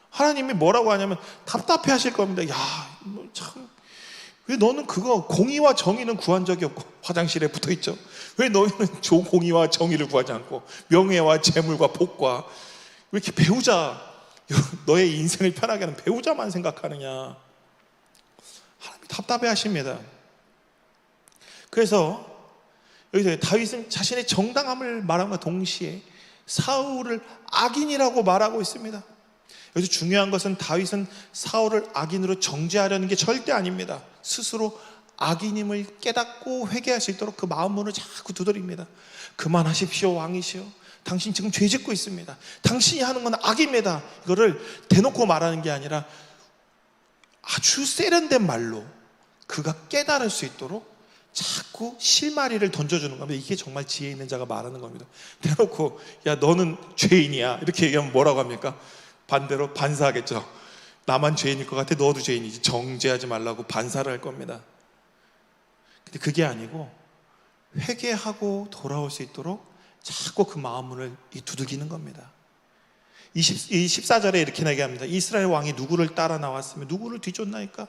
하나님이 뭐라고 하냐면 답답해 하실 겁니다. 왜 너는 그거 공의와 정의는 구한 적이 없고 화장실에 붙어있죠. 왜 너희는 공의와 정의를 구하지 않고 명예와 재물과 복과 왜 이렇게 배우자, 너의 인생을 편하게 하는 배우자만 생각하느냐. 하나님이 답답해 하십니다. 그래서 여기서 다윗은 자신의 정당함을 말함과 동시에 사울을 악인이라고 말하고 있습니다. 여기서 중요한 것은 다윗은 사울을 악인으로 정죄하려는 게 절대 아닙니다. 스스로 악인임을 깨닫고 회개할 수 있도록 그 마음문을 자꾸 두드립니다. 그만하십시오 왕이시여, 당신 지금 죄 짓고 있습니다. 당신이 하는 건 악입니다. 이거를 대놓고 말하는 게 아니라 아주 세련된 말로 그가 깨달을 수 있도록 자꾸 실마리를 던져주는 겁니다. 이게 정말 지혜 있는 자가 말하는 겁니다. 대놓고 야 너는 죄인이야 이렇게 얘기하면 뭐라고 합니까? 반대로 반사하겠죠. 나만 죄인일 것 같아, 너도 죄인이지, 정죄하지 말라고 반사를 할 겁니다. 근데 그게 아니고 회개하고 돌아올 수 있도록 자꾸 그 마음문을 두들기는 겁니다. 14절에 이렇게 얘기합니다. 이스라엘 왕이 누구를 따라 나왔으며 누구를 뒤쫓나이까?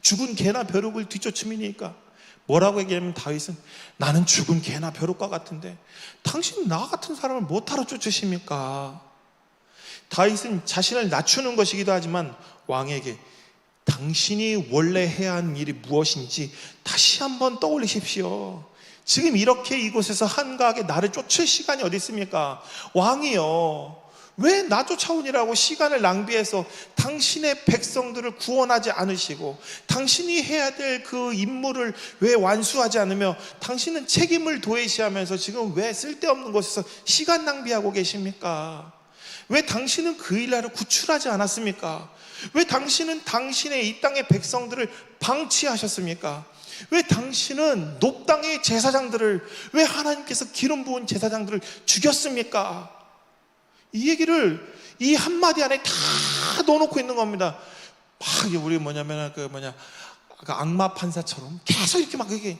죽은 개나 벼룩을 뒤쫓음이니까? 뭐라고 얘기하면 다윗은 나는 죽은 개나 벼룩과 같은데 당신 나 같은 사람을 못하러 쫓으십니까? 다윗은 자신을 낮추는 것이기도 하지만 왕에게 당신이 원래 해야 하는 일이 무엇인지 다시 한번 떠올리십시오. 지금 이렇게 이곳에서 한가하게 나를 쫓을 시간이 어디 있습니까? 왕이요, 왜 나 쫓아오니라고 시간을 낭비해서 당신의 백성들을 구원하지 않으시고 당신이 해야 될 그 임무를 왜 완수하지 않으며 당신은 책임을 도외시하면서 지금 왜 쓸데없는 곳에서 시간 낭비하고 계십니까? 왜 당신은 그 일날을 구출하지 않았습니까? 왜 당신은 당신의 이 땅의 백성들을 방치하셨습니까? 왜 당신은 높당의 제사장들을, 왜 하나님께서 기름 부은 제사장들을 죽였습니까? 이 얘기를 이 한마디 안에 다 넣어놓고 있는 겁니다. 막 우리 그 악마 판사처럼 계속 이렇게 막 이렇게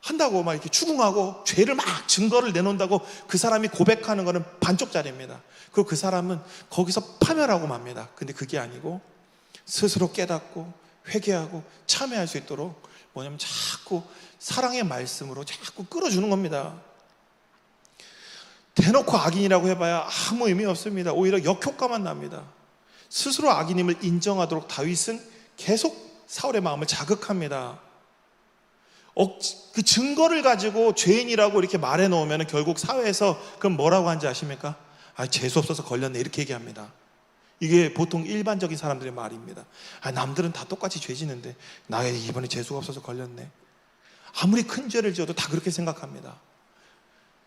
한다고, 막 이렇게 추궁하고 죄를 막 증거를 내놓는다고 그 사람이 고백하는 거는 반쪽짜리입니다. 그리고 그 사람은 거기서 파멸하고 맙니다. 근데 그게 아니고 스스로 깨닫고 회개하고 참회할 수 있도록 자꾸 사랑의 말씀으로 자꾸 끌어주는 겁니다. 대놓고 악인이라고 해봐야 아무 의미 없습니다. 오히려 역효과만 납니다. 스스로 악인임을 인정하도록 다윗은 계속 사울의 마음을 자극합니다. 그 증거를 가지고 죄인이라고 이렇게 말해 놓으면 결국 사회에서 그럼 뭐라고 하는지 아십니까? 재수 없어서 걸렸네, 이렇게 얘기합니다. 이게 보통 일반적인 사람들의 말입니다. 남들은 다 똑같이 죄 지는데 나에게 이번에 재수가 없어서 걸렸네. 아무리 큰 죄를 지어도 다 그렇게 생각합니다.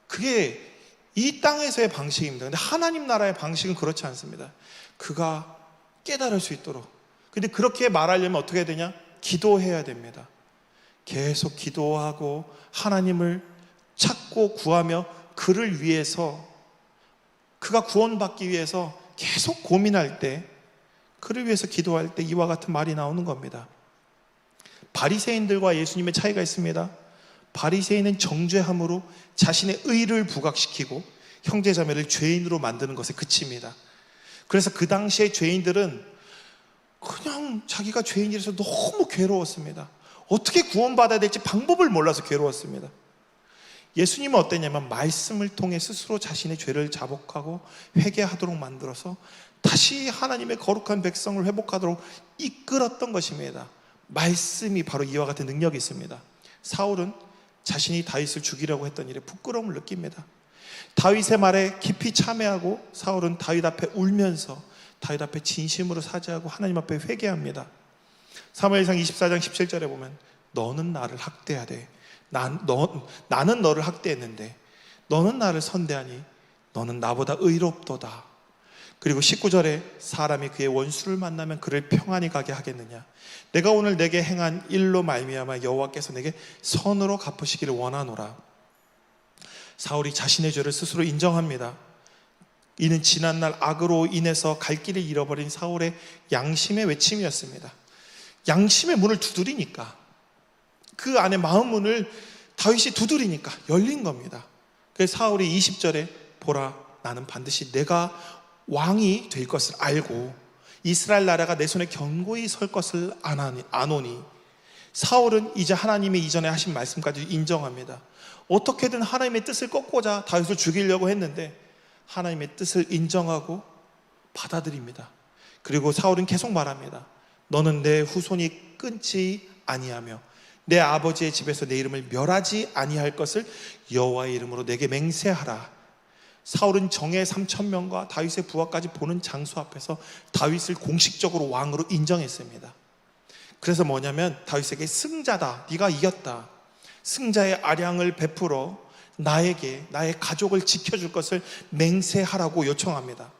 그게 이 땅에서의 방식입니다. 근데 하나님 나라의 방식은 그렇지 않습니다. 그가 깨달을 수 있도록. 근데 그렇게 말하려면 어떻게 해야 되냐? 기도해야 됩니다. 계속 기도하고 하나님을 찾고 구하며 그를 위해서, 그가 구원받기 위해서 계속 고민할 때, 그를 위해서 기도할 때 이와 같은 말이 나오는 겁니다. 바리새인들과 예수님의 차이가 있습니다. 바리새인은 정죄함으로 자신의 의를 부각시키고 형제자매를 죄인으로 만드는 것에 그칩니다. 그래서 그 당시의 죄인들은 그냥 자기가 죄인이라서 너무 괴로웠습니다. 어떻게 구원받아야 될지 방법을 몰라서 괴로웠습니다. 예수님은 어땠냐면 말씀을 통해 스스로 자신의 죄를 자복하고 회개하도록 만들어서 다시 하나님의 거룩한 백성을 회복하도록 이끌었던 것입니다. 말씀이 바로 이와 같은 능력이 있습니다. 사울은 자신이 다윗을 죽이려고 했던 일에 부끄러움을 느낍니다. 다윗의 말에 깊이 참회하고 사울은 다윗 앞에 울면서 다윗 앞에 진심으로 사죄하고 하나님 앞에 회개합니다. 사무엘상 24장 17절에 보면 너는 나를 학대하되 나는 너를 학대했는데 너는 나를 선대하니 너는 나보다 의롭도다. 그리고 19절에 사람이 그의 원수를 만나면 그를 평안히 가게 하겠느냐. 내가 오늘 내게 행한 일로 말미암아 여호와께서 내게 선으로 갚으시기를 원하노라. 사울이 자신의 죄를 스스로 인정합니다. 이는 지난날 악으로 인해서 갈 길을 잃어버린 사울의 양심의 외침이었습니다. 양심의 문을 두드리니까, 그 안에 마음 문을 다윗이 두드리니까 열린 겁니다. 그래서 사울이 20절에 보라, 나는 반드시 내가 왕이 될 것을 알고 이스라엘 나라가 내 손에 견고히 설 것을 아노니. 사울은 이제 하나님이 이전에 하신 말씀까지 인정합니다. 어떻게든 하나님의 뜻을 꺾고자 다윗을 죽이려고 했는데 하나님의 뜻을 인정하고 받아들입니다. 그리고 사울은 계속 말합니다. 너는 내 후손이 끊지 아니하며 내 아버지의 집에서 내 이름을 멸하지 아니할 것을 여호와의 이름으로 내게 맹세하라. 사울은 정예 3,000명과 다윗의 부하까지 보는 장소 앞에서 다윗을 공식적으로 왕으로 인정했습니다. 그래서 뭐냐면 다윗에게 승자다, 네가 이겼다, 승자의 아량을 베풀어 나에게 나의 가족을 지켜줄 것을 맹세하라고 요청합니다.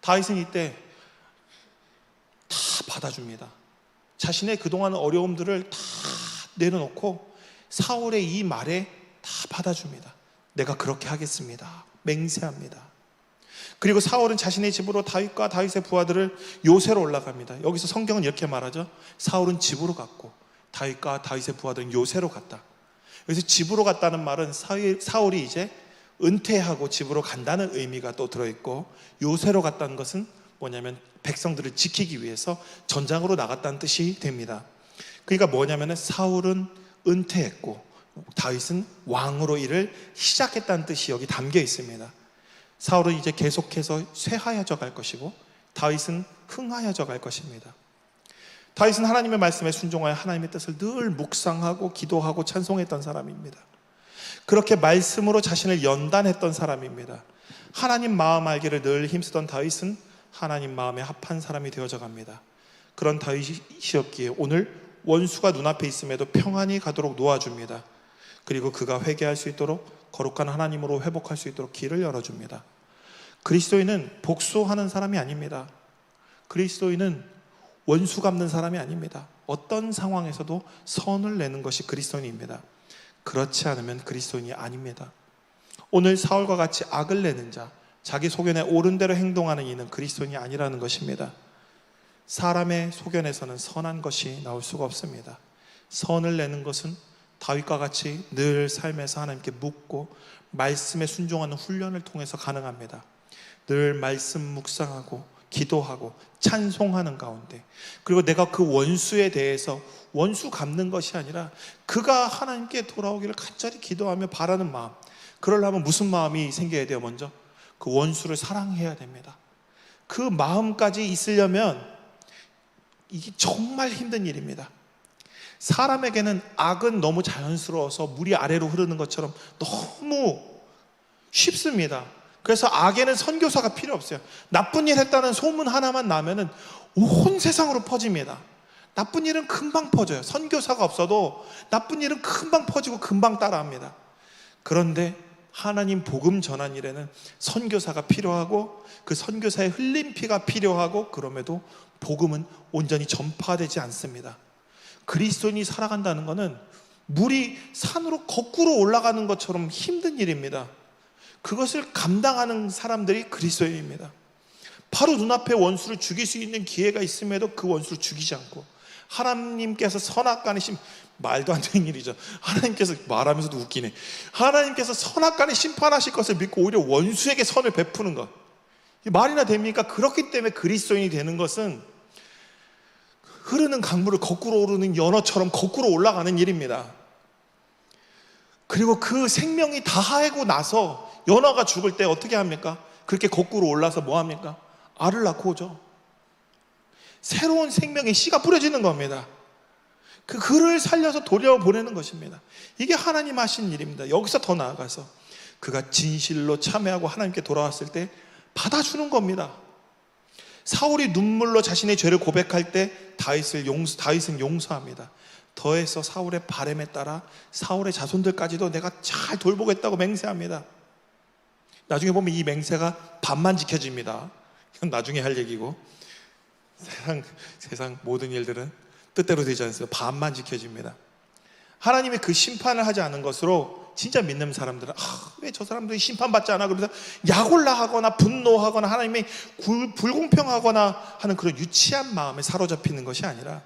다윗은 이때 다 받아줍니다. 자신의 그동안 어려움들을 다 내려놓고 사울의 이 말에 다 받아줍니다. 내가 그렇게 하겠습니다, 맹세합니다. 그리고 사울은 자신의 집으로 다윗과 다윗의 부하들을 요새로 올라갑니다. 여기서 성경은 이렇게 말하죠. 사울은 집으로 갔고 다윗과 다윗의 부하들은 요새로 갔다. 여기서 집으로 갔다는 말은 사울이 이제 은퇴하고 집으로 간다는 의미가 또 들어있고, 요새로 갔다는 것은 뭐냐면 백성들을 지키기 위해서 전장으로 나갔다는 뜻이 됩니다. 그러니까 뭐냐면 사울은 은퇴했고 다윗은 왕으로 일을 시작했다는 뜻이 여기 담겨 있습니다. 사울은 이제 계속해서 쇠하여져 갈 것이고 다윗은 흥하여져 갈 것입니다. 다윗은 하나님의 말씀에 순종하여 하나님의 뜻을 늘 묵상하고 기도하고 찬송했던 사람입니다. 그렇게 말씀으로 자신을 연단했던 사람입니다. 하나님 마음 알기를 늘 힘쓰던 다윗은 하나님 마음에 합한 사람이 되어져 갑니다. 그런 다윗이었기에 오늘 원수가 눈앞에 있음에도 평안히 가도록 놓아줍니다. 그리고 그가 회개할 수 있도록 거룩한 하나님으로 회복할 수 있도록 길을 열어줍니다. 그리스도인은 복수하는 사람이 아닙니다. 그리스도인은 원수 갚는 사람이 아닙니다. 어떤 상황에서도 선을 내는 것이 그리스도인입니다. 그렇지 않으면 그리스도인이 아닙니다. 오늘 사울과 같이 악을 내는 자, 자기 소견에 옳은 대로 행동하는 이는 그리스도인이 아니라는 것입니다. 사람의 소견에서는 선한 것이 나올 수가 없습니다. 선을 내는 것은 다윗과 같이 늘 삶에서 하나님께 묻고 말씀에 순종하는 훈련을 통해서 가능합니다. 늘 말씀 묵상하고 기도하고 찬송하는 가운데, 그리고 내가 그 원수에 대해서 원수 갚는 것이 아니라 그가 하나님께 돌아오기를 간절히 기도하며 바라는 마음, 그러려면 무슨 마음이 생겨야 돼요? 먼저 그 원수를 사랑해야 됩니다. 그 마음까지 있으려면 이게 정말 힘든 일입니다. 사람에게는 악은 너무 자연스러워서 물이 아래로 흐르는 것처럼 너무 쉽습니다. 그래서 악에는 선교사가 필요 없어요. 나쁜 일 했다는 소문 하나만 나면은 온 세상으로 퍼집니다. 나쁜 일은 금방 퍼져요. 선교사가 없어도 나쁜 일은 금방 퍼지고 금방 따라합니다. 그런데 하나님 복음 전한 일에는 선교사가 필요하고 그 선교사의 흘린 피가 필요하고, 그럼에도 복음은 온전히 전파되지 않습니다. 그리스도인이 살아간다는 것은 물이 산으로 거꾸로 올라가는 것처럼 힘든 일입니다. 그것을 감당하는 사람들이 그리스도인입니다. 바로 눈앞에 원수를 죽일 수 있는 기회가 있음에도 그 원수를 죽이지 않고, 하나님께서 선악간에 말도 안 되는 일이죠. 하나님께서 말하면서도 웃기네. 하나님께서 선악간에 심판하실 것을 믿고 오히려 원수에게 선을 베푸는 것, 말이나 됩니까? 그렇기 때문에 그리스도인이 되는 것은 흐르는 강물을 거꾸로 오르는 연어처럼 거꾸로 올라가는 일입니다. 그리고 그 생명이 다하고 나서 연어가 죽을 때 어떻게 합니까? 그렇게 거꾸로 올라서 뭐 합니까? 알을 낳고 오죠. 새로운 생명의 씨가 뿌려지는 겁니다. 그 글을 살려서 돌려보내는 것입니다. 이게 하나님 하신 일입니다. 여기서 더 나아가서 그가 진실로 참회하고 하나님께 돌아왔을 때 받아주는 겁니다. 사울이 눈물로 자신의 죄를 고백할 때 다윗은 용서합니다. 더해서 사울의 바람에 따라 사울의 자손들까지도 내가 잘 돌보겠다고 맹세합니다. 나중에 보면 이 맹세가 반만 지켜집니다. 이건 나중에 할 얘기고, 세상 모든 일들은 뜻대로 되지 않습니다. 반만 지켜집니다. 하나님이 그 심판을 하지 않은 것으로 진짜 믿는 사람들은 왜 저 사람들이 심판받지 않아? 그러면서 약올라하거나 분노하거나 하나님이 불공평하거나 하는 그런 유치한 마음에 사로잡히는 것이 아니라,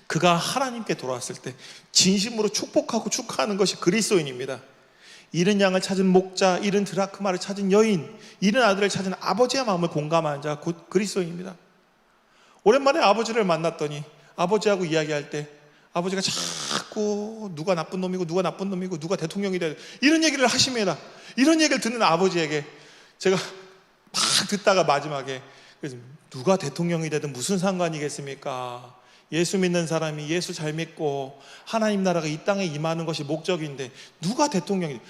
그가 하나님께 돌아왔을 때 진심으로 축복하고 축하하는 것이 그리스도인입니다. 잃은 양을 찾은 목자, 잃은 드라크마를 찾은 여인, 잃은 아들을 찾은 아버지의 마음을 공감하는 자가 곧 그리스도인입니다. 오랜만에 아버지를 만났더니 아버지하고 이야기할 때 아버지가 자꾸 누가 나쁜 놈이고 누가 나쁜 놈이고 누가 대통령이 돼야 돼, 이런 얘기를 하십니다. 이런 얘기를 듣는 아버지에게 제가 막 듣다가 마지막에, 누가 대통령이 되든 무슨 상관이겠습니까? 예수 믿는 사람이 예수 잘 믿고 하나님 나라가 이 땅에 임하는 것이 목적인데 누가 대통령이,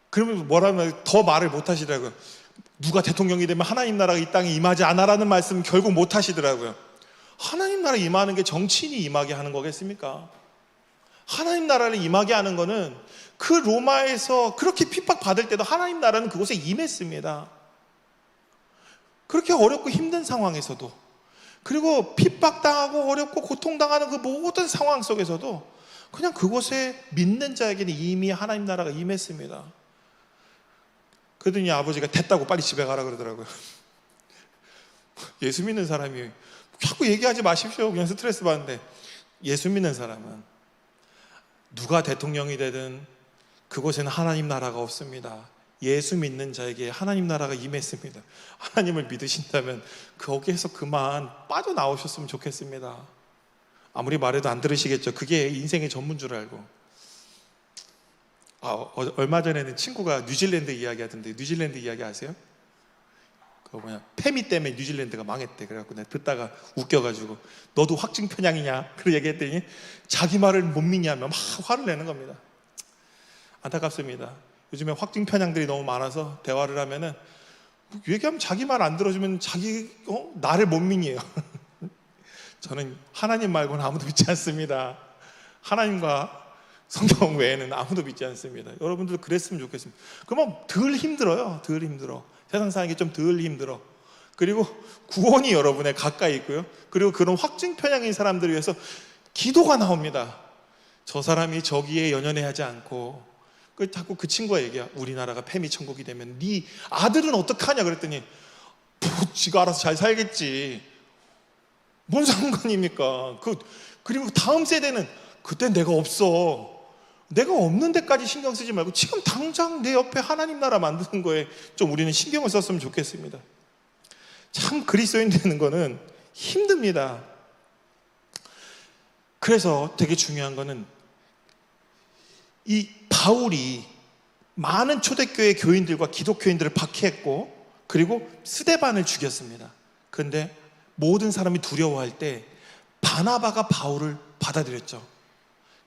그러면 뭐라면 더 말을 못 하시더라고요. 누가 대통령이 되면 하나님 나라가 이 땅에 임하지 않아라는 말씀 결국 못 하시더라고요. 하나님 나라 임하는 게 정치인이 임하게 하는 거겠습니까? 하나님 나라를 임하게 하는 거는 그 로마에서 그렇게 핍박받을 때도 하나님 나라는 그곳에 임했습니다. 그렇게 어렵고 힘든 상황에서도, 그리고 핍박당하고 어렵고 고통당하는 그 모든 상황 속에서도 그냥 그곳에 믿는 자에게는 이미 하나님 나라가 임했습니다. 그러더니 아버지가 됐다고 빨리 집에 가라 그러더라고요. 예수 믿는 사람이 자꾸 얘기하지 마십시오. 그냥 스트레스 받는데, 예수 믿는 사람은 누가 대통령이 되든 그곳에는 하나님 나라가 없습니다. 예수 믿는 자에게 하나님 나라가 임했습니다. 하나님을 믿으신다면 거기에서 그만 빠져나오셨으면 좋겠습니다. 아무리 말해도 안 들으시겠죠. 그게 인생의 전문 줄 알고. 얼마 전에는 친구가 뉴질랜드 이야기 하던데, 뉴질랜드 이야기 아세요? 페미 때문에 뉴질랜드가 망했대. 그래갖고 내가 듣다가 웃겨가지고, 너도 확증 편향이냐? 그렇게 얘기했더니 자기 말을 못 믿냐며 막 화를 내는 겁니다. 안타깝습니다. 요즘에 확증 편향들이 너무 많아서 대화를 하면은 얘기하면 자기 말 안 들어주면 나를 못 믿니에요. 저는 하나님 말고는 아무도 믿지 않습니다. 하나님과 성경 외에는 아무도 믿지 않습니다. 여러분들도 그랬으면 좋겠습니다. 그러면 덜 힘들어요. 덜 힘들어. 세상 사는 게 좀 덜 힘들어. 그리고 구원이 여러분의 가까이 있고요. 그리고 그런 확증 편향인 사람들을 위해서 기도가 나옵니다. 저 사람이 저기에 연연해하지 않고, 자꾸 그 친구가 얘기야. 우리나라가 페미 천국이 되면 네 아들은 어떡하냐 그랬더니 지가 알아서 잘 살겠지. 뭔 상관입니까? 그리고 다음 세대는 그때 내가 없어. 내가 없는 데까지 신경 쓰지 말고 지금 당장 내 옆에 하나님 나라 만드는 거에 좀 우리는 신경을 썼으면 좋겠습니다. 참 그리스도인 되는 거는 힘듭니다. 그래서 되게 중요한 거는 이 바울이 많은 초대교회 교인들과 기독교인들을 박해했고, 그리고 스데반을 죽였습니다. 그런데 모든 사람이 두려워할 때 바나바가 바울을 받아들였죠.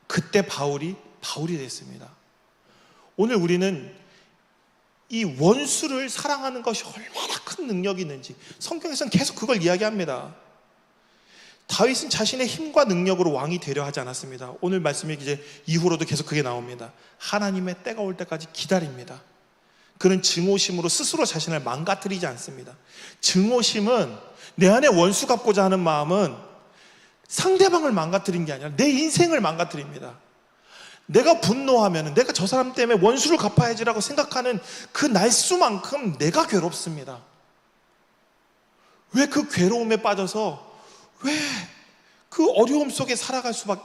그때 바울이 됐습니다. 오늘 우리는 이 원수를 사랑하는 것이 얼마나 큰 능력이 있는지 성경에서는 계속 그걸 이야기합니다. 다윗은 자신의 힘과 능력으로 왕이 되려 하지 않았습니다. 오늘 말씀이 이제 이후로도 계속 그게 나옵니다. 하나님의 때가 올 때까지 기다립니다. 그는 증오심으로 스스로 자신을 망가뜨리지 않습니다. 증오심은, 내 안에 원수 갚고자 하는 마음은 상대방을 망가뜨린 게 아니라 내 인생을 망가뜨립니다. 내가 분노하면 내가 저 사람 때문에 원수를 갚아야지라고 생각하는 그 날수만큼 내가 괴롭습니다. 왜 그 괴로움에 빠져서 왜 그 어려움 속에 살아갈 수밖에.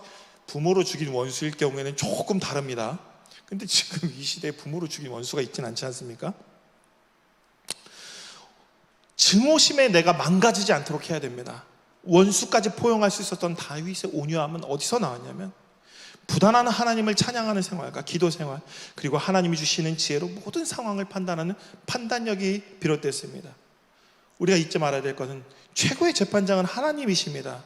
부모로 죽인 원수일 경우에는 조금 다릅니다. 근데 지금 이 시대에 부모로 죽인 원수가 있진 않지 않습니까? 증오심에 내가 망가지지 않도록 해야 됩니다. 원수까지 포용할 수 있었던 다윗의 온유함은 어디서 나왔냐면, 부단한 하나님을 찬양하는 생활과 기도 생활, 그리고 하나님이 주시는 지혜로 모든 상황을 판단하는 판단력이 비롯됐습니다. 우리가 잊지 말아야 될 것은 최고의 재판장은 하나님이십니다.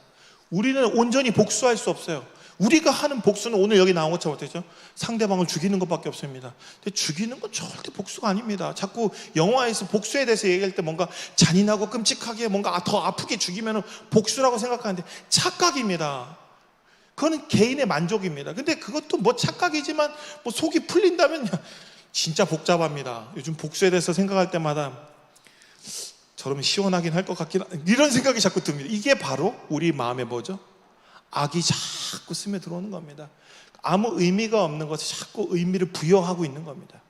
우리는 온전히 복수할 수 없어요. 우리가 하는 복수는 오늘 여기 나온 것처럼 어떻죠? 상대방을 죽이는 것밖에 없습니다. 근데 죽이는 건 절대 복수가 아닙니다. 자꾸 영화에서 복수에 대해서 얘기할 때 뭔가 잔인하고 끔찍하게 뭔가 더 아프게 죽이면 복수라고 생각하는데 착각입니다. 그거는 개인의 만족입니다. 근데 그것도 뭐 착각이지만 뭐 속이 풀린다면 진짜 복잡합니다. 요즘 복수에 대해서 생각할 때마다 저러면 시원하긴 할 것 같긴 이런 생각이 자꾸 듭니다. 이게 바로 우리 마음에 뭐죠? 악이 자꾸 스며들어오는 겁니다. 아무 의미가 없는 것에 자꾸 의미를 부여하고 있는 겁니다.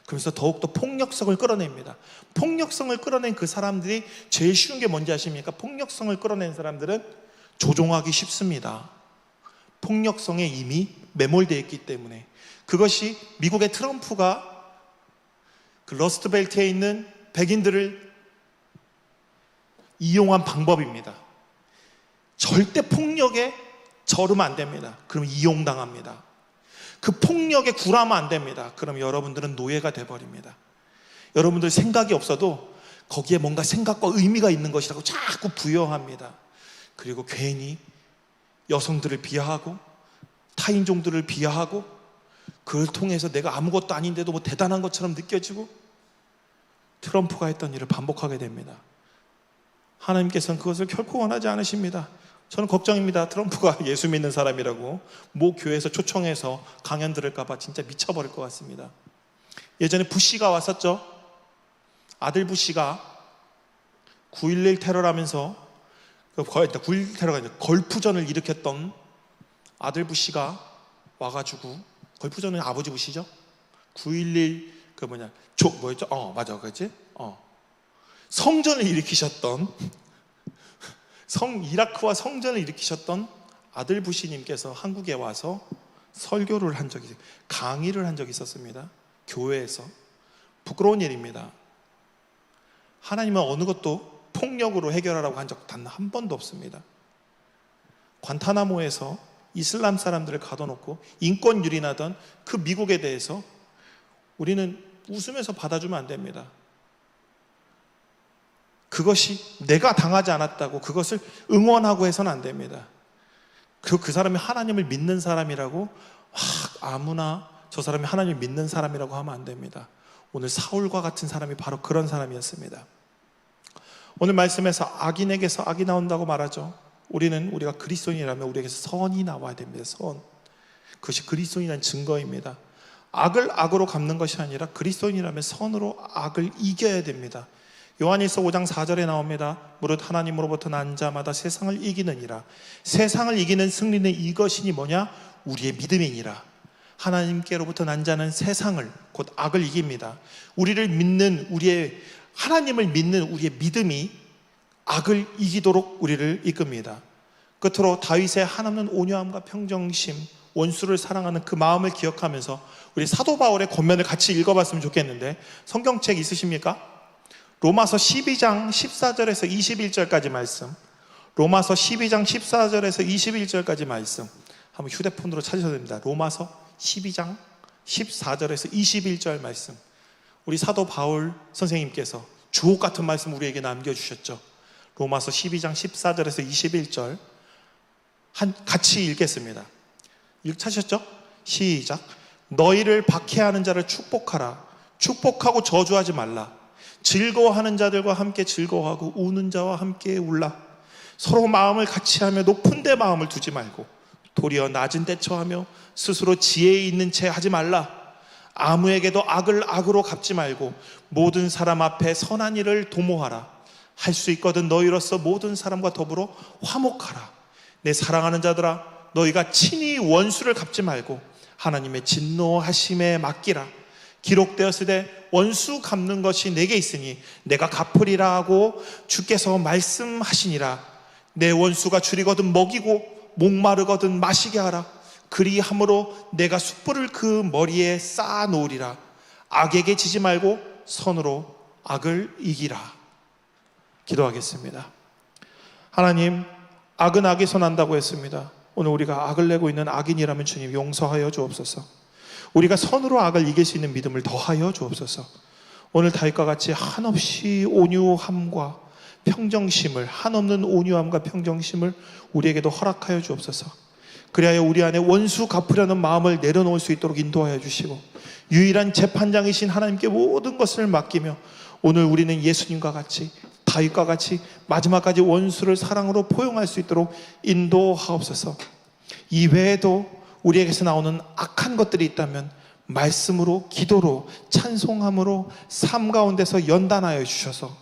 그래서 더욱더 폭력성을 끌어냅니다. 폭력성을 끌어낸 그 사람들이 제일 쉬운 게 뭔지 아십니까? 폭력성을 끌어낸 사람들은 조종하기 쉽습니다. 폭력성에 이미 매몰되어 있기 때문에. 그것이 미국의 트럼프가 그 러스트벨트에 있는 백인들을 이용한 방법입니다. 절대 폭력에 저르면 안 됩니다. 그럼 이용당합니다. 그 폭력에 굴하면 안 됩니다. 그럼 여러분들은 노예가 돼버립니다. 여러분들 생각이 없어도 거기에 뭔가 생각과 의미가 있는 것이라고 자꾸 부여합니다. 그리고 괜히 여성들을 비하하고 타인종들을 비하하고 그걸 통해서 내가 아무것도 아닌데도 뭐 대단한 것처럼 느껴지고 트럼프가 했던 일을 반복하게 됩니다. 하나님께서는 그것을 결코 원하지 않으십니다. 저는 걱정입니다. 트럼프가 예수 믿는 사람이라고 모 교회에서 초청해서 강연 들을까봐 진짜 미쳐버릴 것 같습니다. 예전에 부시가 왔었죠. 아들 부시가 9.11 테러라면서 9.11 테러가 아니라 걸프전을 일으켰던 아들 부시가 와가지고, 걸프전은 아버지 부시죠. 9.11 뭐였죠? 맞아, 그렇지? 성전을 일으키셨던 이라크와 성전을 일으키셨던 아들 부시님께서 한국에 와서 설교를 한 적이, 강의를 한 적이 있었습니다. 교회에서. 부끄러운 일입니다. 하나님은 어느 것도 폭력으로 해결하라고 한 적 단 한 번도 없습니다. 관타나모에서 이슬람 사람들을 가둬놓고 인권 유린하던 그 미국에 대해서 우리는 웃으면서 받아주면 안 됩니다. 그것이 내가 당하지 않았다고 그것을 응원하고 해서는 안 됩니다. 그 사람이 하나님을 믿는 사람이라고 아무나 저 사람이 하나님을 믿는 사람이라고 하면 안 됩니다. 오늘 사울과 같은 사람이 바로 그런 사람이었습니다. 오늘 말씀에서 악인에게서 악이 나온다고 말하죠. 우리가 그리스도인이라면 우리에게서 선이 나와야 됩니다. 선. 그것이 그리스도인이라는 증거입니다. 악을 악으로 갚는 것이 아니라 그리스도인이라면 선으로 악을 이겨야 됩니다. 요한일서 5장 4절에 나옵니다. 무릇 하나님으로부터 난 자마다 세상을 이기느니라. 세상을 이기는 승리는 이것이니 뭐냐? 우리의 믿음이니라. 하나님께로부터 난 자는 세상을 곧 악을 이깁니다. 우리를 믿는 하나님을 믿는 우리의 믿음이 악을 이기도록 우리를 이끕니다. 끝으로 다윗의 한없는 온유함과 평정심, 원수를 사랑하는 그 마음을 기억하면서 우리 사도 바울의 권면을 같이 읽어봤으면 좋겠는데, 성경책 있으십니까? 로마서 12장 14절에서 21절까지 말씀, 로마서 12장 14절에서 21절까지 말씀 한번 휴대폰으로 찾으셔야 됩니다. 로마서 12장 14절에서 21절 말씀, 우리 사도 바울 선생님께서 주옥 같은 말씀 우리에게 남겨주셨죠. 로마서 12장 14절에서 21절 같이 읽겠습니다. 찾으셨죠? 시작. 너희를 박해하는 자를 축복하라. 축복하고 저주하지 말라. 즐거워하는 자들과 함께 즐거워하고 우는 자와 함께 울라. 서로 마음을 같이하며 높은 데 마음을 두지 말고 도리어 낮은 데 처하며 스스로 지혜 있는 채 하지 말라. 아무에게도 악을 악으로 갚지 말고 모든 사람 앞에 선한 일을 도모하라. 할 수 있거든 너희로서 모든 사람과 더불어 화목하라. 내 사랑하는 자들아, 너희가 친히 원수를 갚지 말고 하나님의 진노하심에 맡기라. 기록되었으되 원수 갚는 것이 내게 있으니 내가 갚으리라 하고 주께서 말씀하시니라. 내 원수가 줄이거든 먹이고 목마르거든 마시게 하라. 그리함으로 내가 숯불을 그 머리에 쌓아 놓으리라. 악에게 지지 말고 선으로 악을 이기라. 기도하겠습니다. 하나님, 악은 악에서 난다고 했습니다. 오늘 우리가 악을 내고 있는 악인이라면 주님 용서하여 주옵소서. 우리가 선으로 악을 이길 수 있는 믿음을 더하여 주옵소서. 오늘 다윗과 같이 한없이 온유함과 평정심을, 한없는 온유함과 평정심을 우리에게도 허락하여 주옵소서. 그리하여 우리 안에 원수 갚으려는 마음을 내려놓을 수 있도록 인도하여 주시고, 유일한 재판장이신 하나님께 모든 것을 맡기며 오늘 우리는 예수님과 같이, 다윗과 같이 마지막까지 원수를 사랑으로 포용할 수 있도록 인도하옵소서. 이외에도 우리에게서 나오는 악한 것들이 있다면 말씀으로, 기도로, 찬송함으로 삶 가운데서 연단하여 주셔서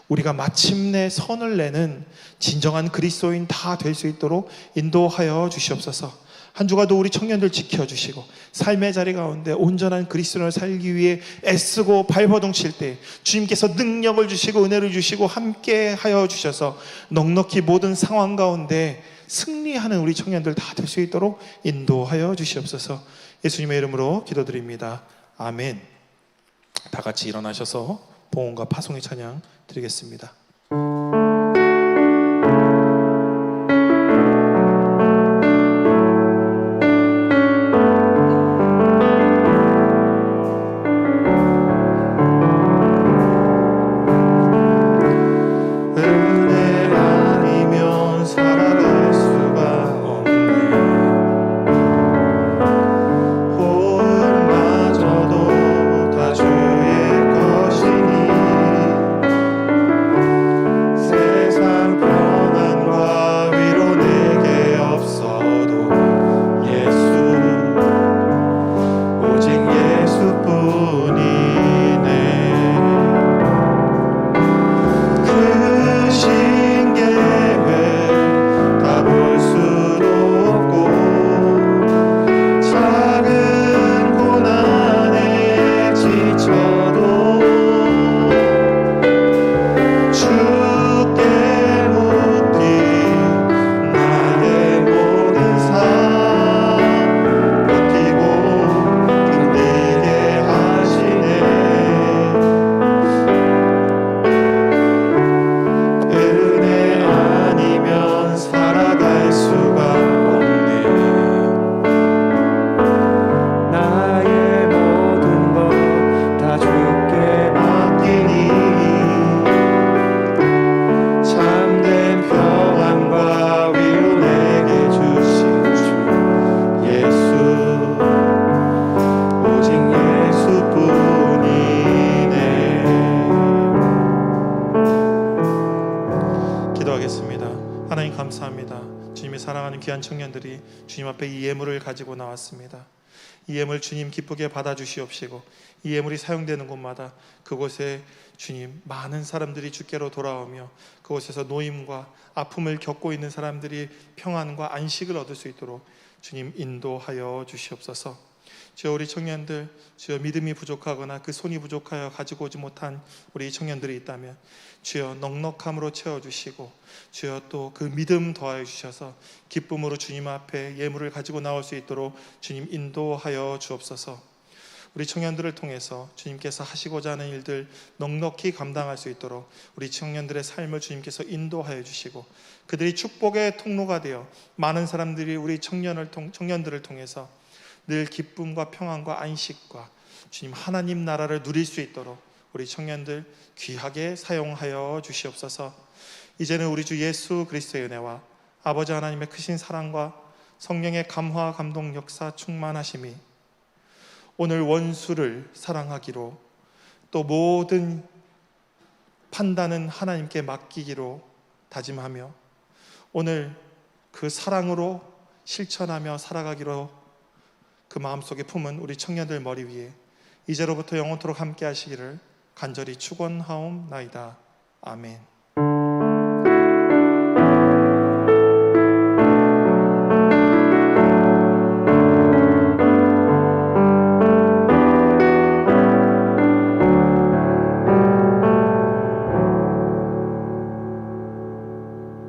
우리가 마침내 선을 내는 진정한 그리스도인 다 될 수 있도록 인도하여 주시옵소서. 한 주간도 우리 청년들 지켜주시고 삶의 자리 가운데 온전한 그리스도인을 살기 위해 애쓰고 발버둥칠 때 주님께서 능력을 주시고 은혜를 주시고 함께 하여 주셔서 넉넉히 모든 상황 가운데 승리하는 우리 청년들 다 될 수 있도록 인도하여 주시옵소서. 예수님의 이름으로 기도드립니다. 아멘. 다 같이 일어나셔서 봉헌과 파송의 찬양 드리겠습니다. 주 기도하겠습니다. 하나님 감사합니다. 주님의 사랑하는 귀한 청년들이 주님 앞에 이 예물을 가지고 나왔습니다. 이 예물 주님 기쁘게 받아주시옵시고 이 예물이 사용되는 곳마다 그곳에 주님 많은 사람들이 주께로 돌아오며 그곳에서 노임과 아픔을 겪고 있는 사람들이 평안과 안식을 얻을 수 있도록 주님 인도하여 주시옵소서. 주여 우리 청년들, 주여 믿음이 부족하거나 그 손이 부족하여 가지고 오지 못한 우리 청년들이 있다면 주여 넉넉함으로 채워주시고 주여 또 그 믿음 더하여 주셔서 기쁨으로 주님 앞에 예물을 가지고 나올 수 있도록 주님 인도하여 주옵소서. 우리 청년들을 통해서 주님께서 하시고자 하는 일들 넉넉히 감당할 수 있도록 우리 청년들의 삶을 주님께서 인도하여 주시고 그들이 축복의 통로가 되어 많은 사람들이 우리 청년들을 통해서 늘 기쁨과 평안과 안식과 주님 하나님 나라를 누릴 수 있도록 우리 청년들 귀하게 사용하여 주시옵소서. 이제는 우리 주 예수 그리스도의 은혜와 아버지 하나님의 크신 사랑과 성령의 감화 감동 역사 충만하심이 오늘 원수를 사랑하기로 또 모든 판단은 하나님께 맡기기로 다짐하며 오늘 그 사랑으로 실천하며 살아가기로 그 마음속에 품은 우리 청년들 머리 위에 이제로부터 영원토록 함께 하시기를 간절히 축원하옵나이다. 아멘.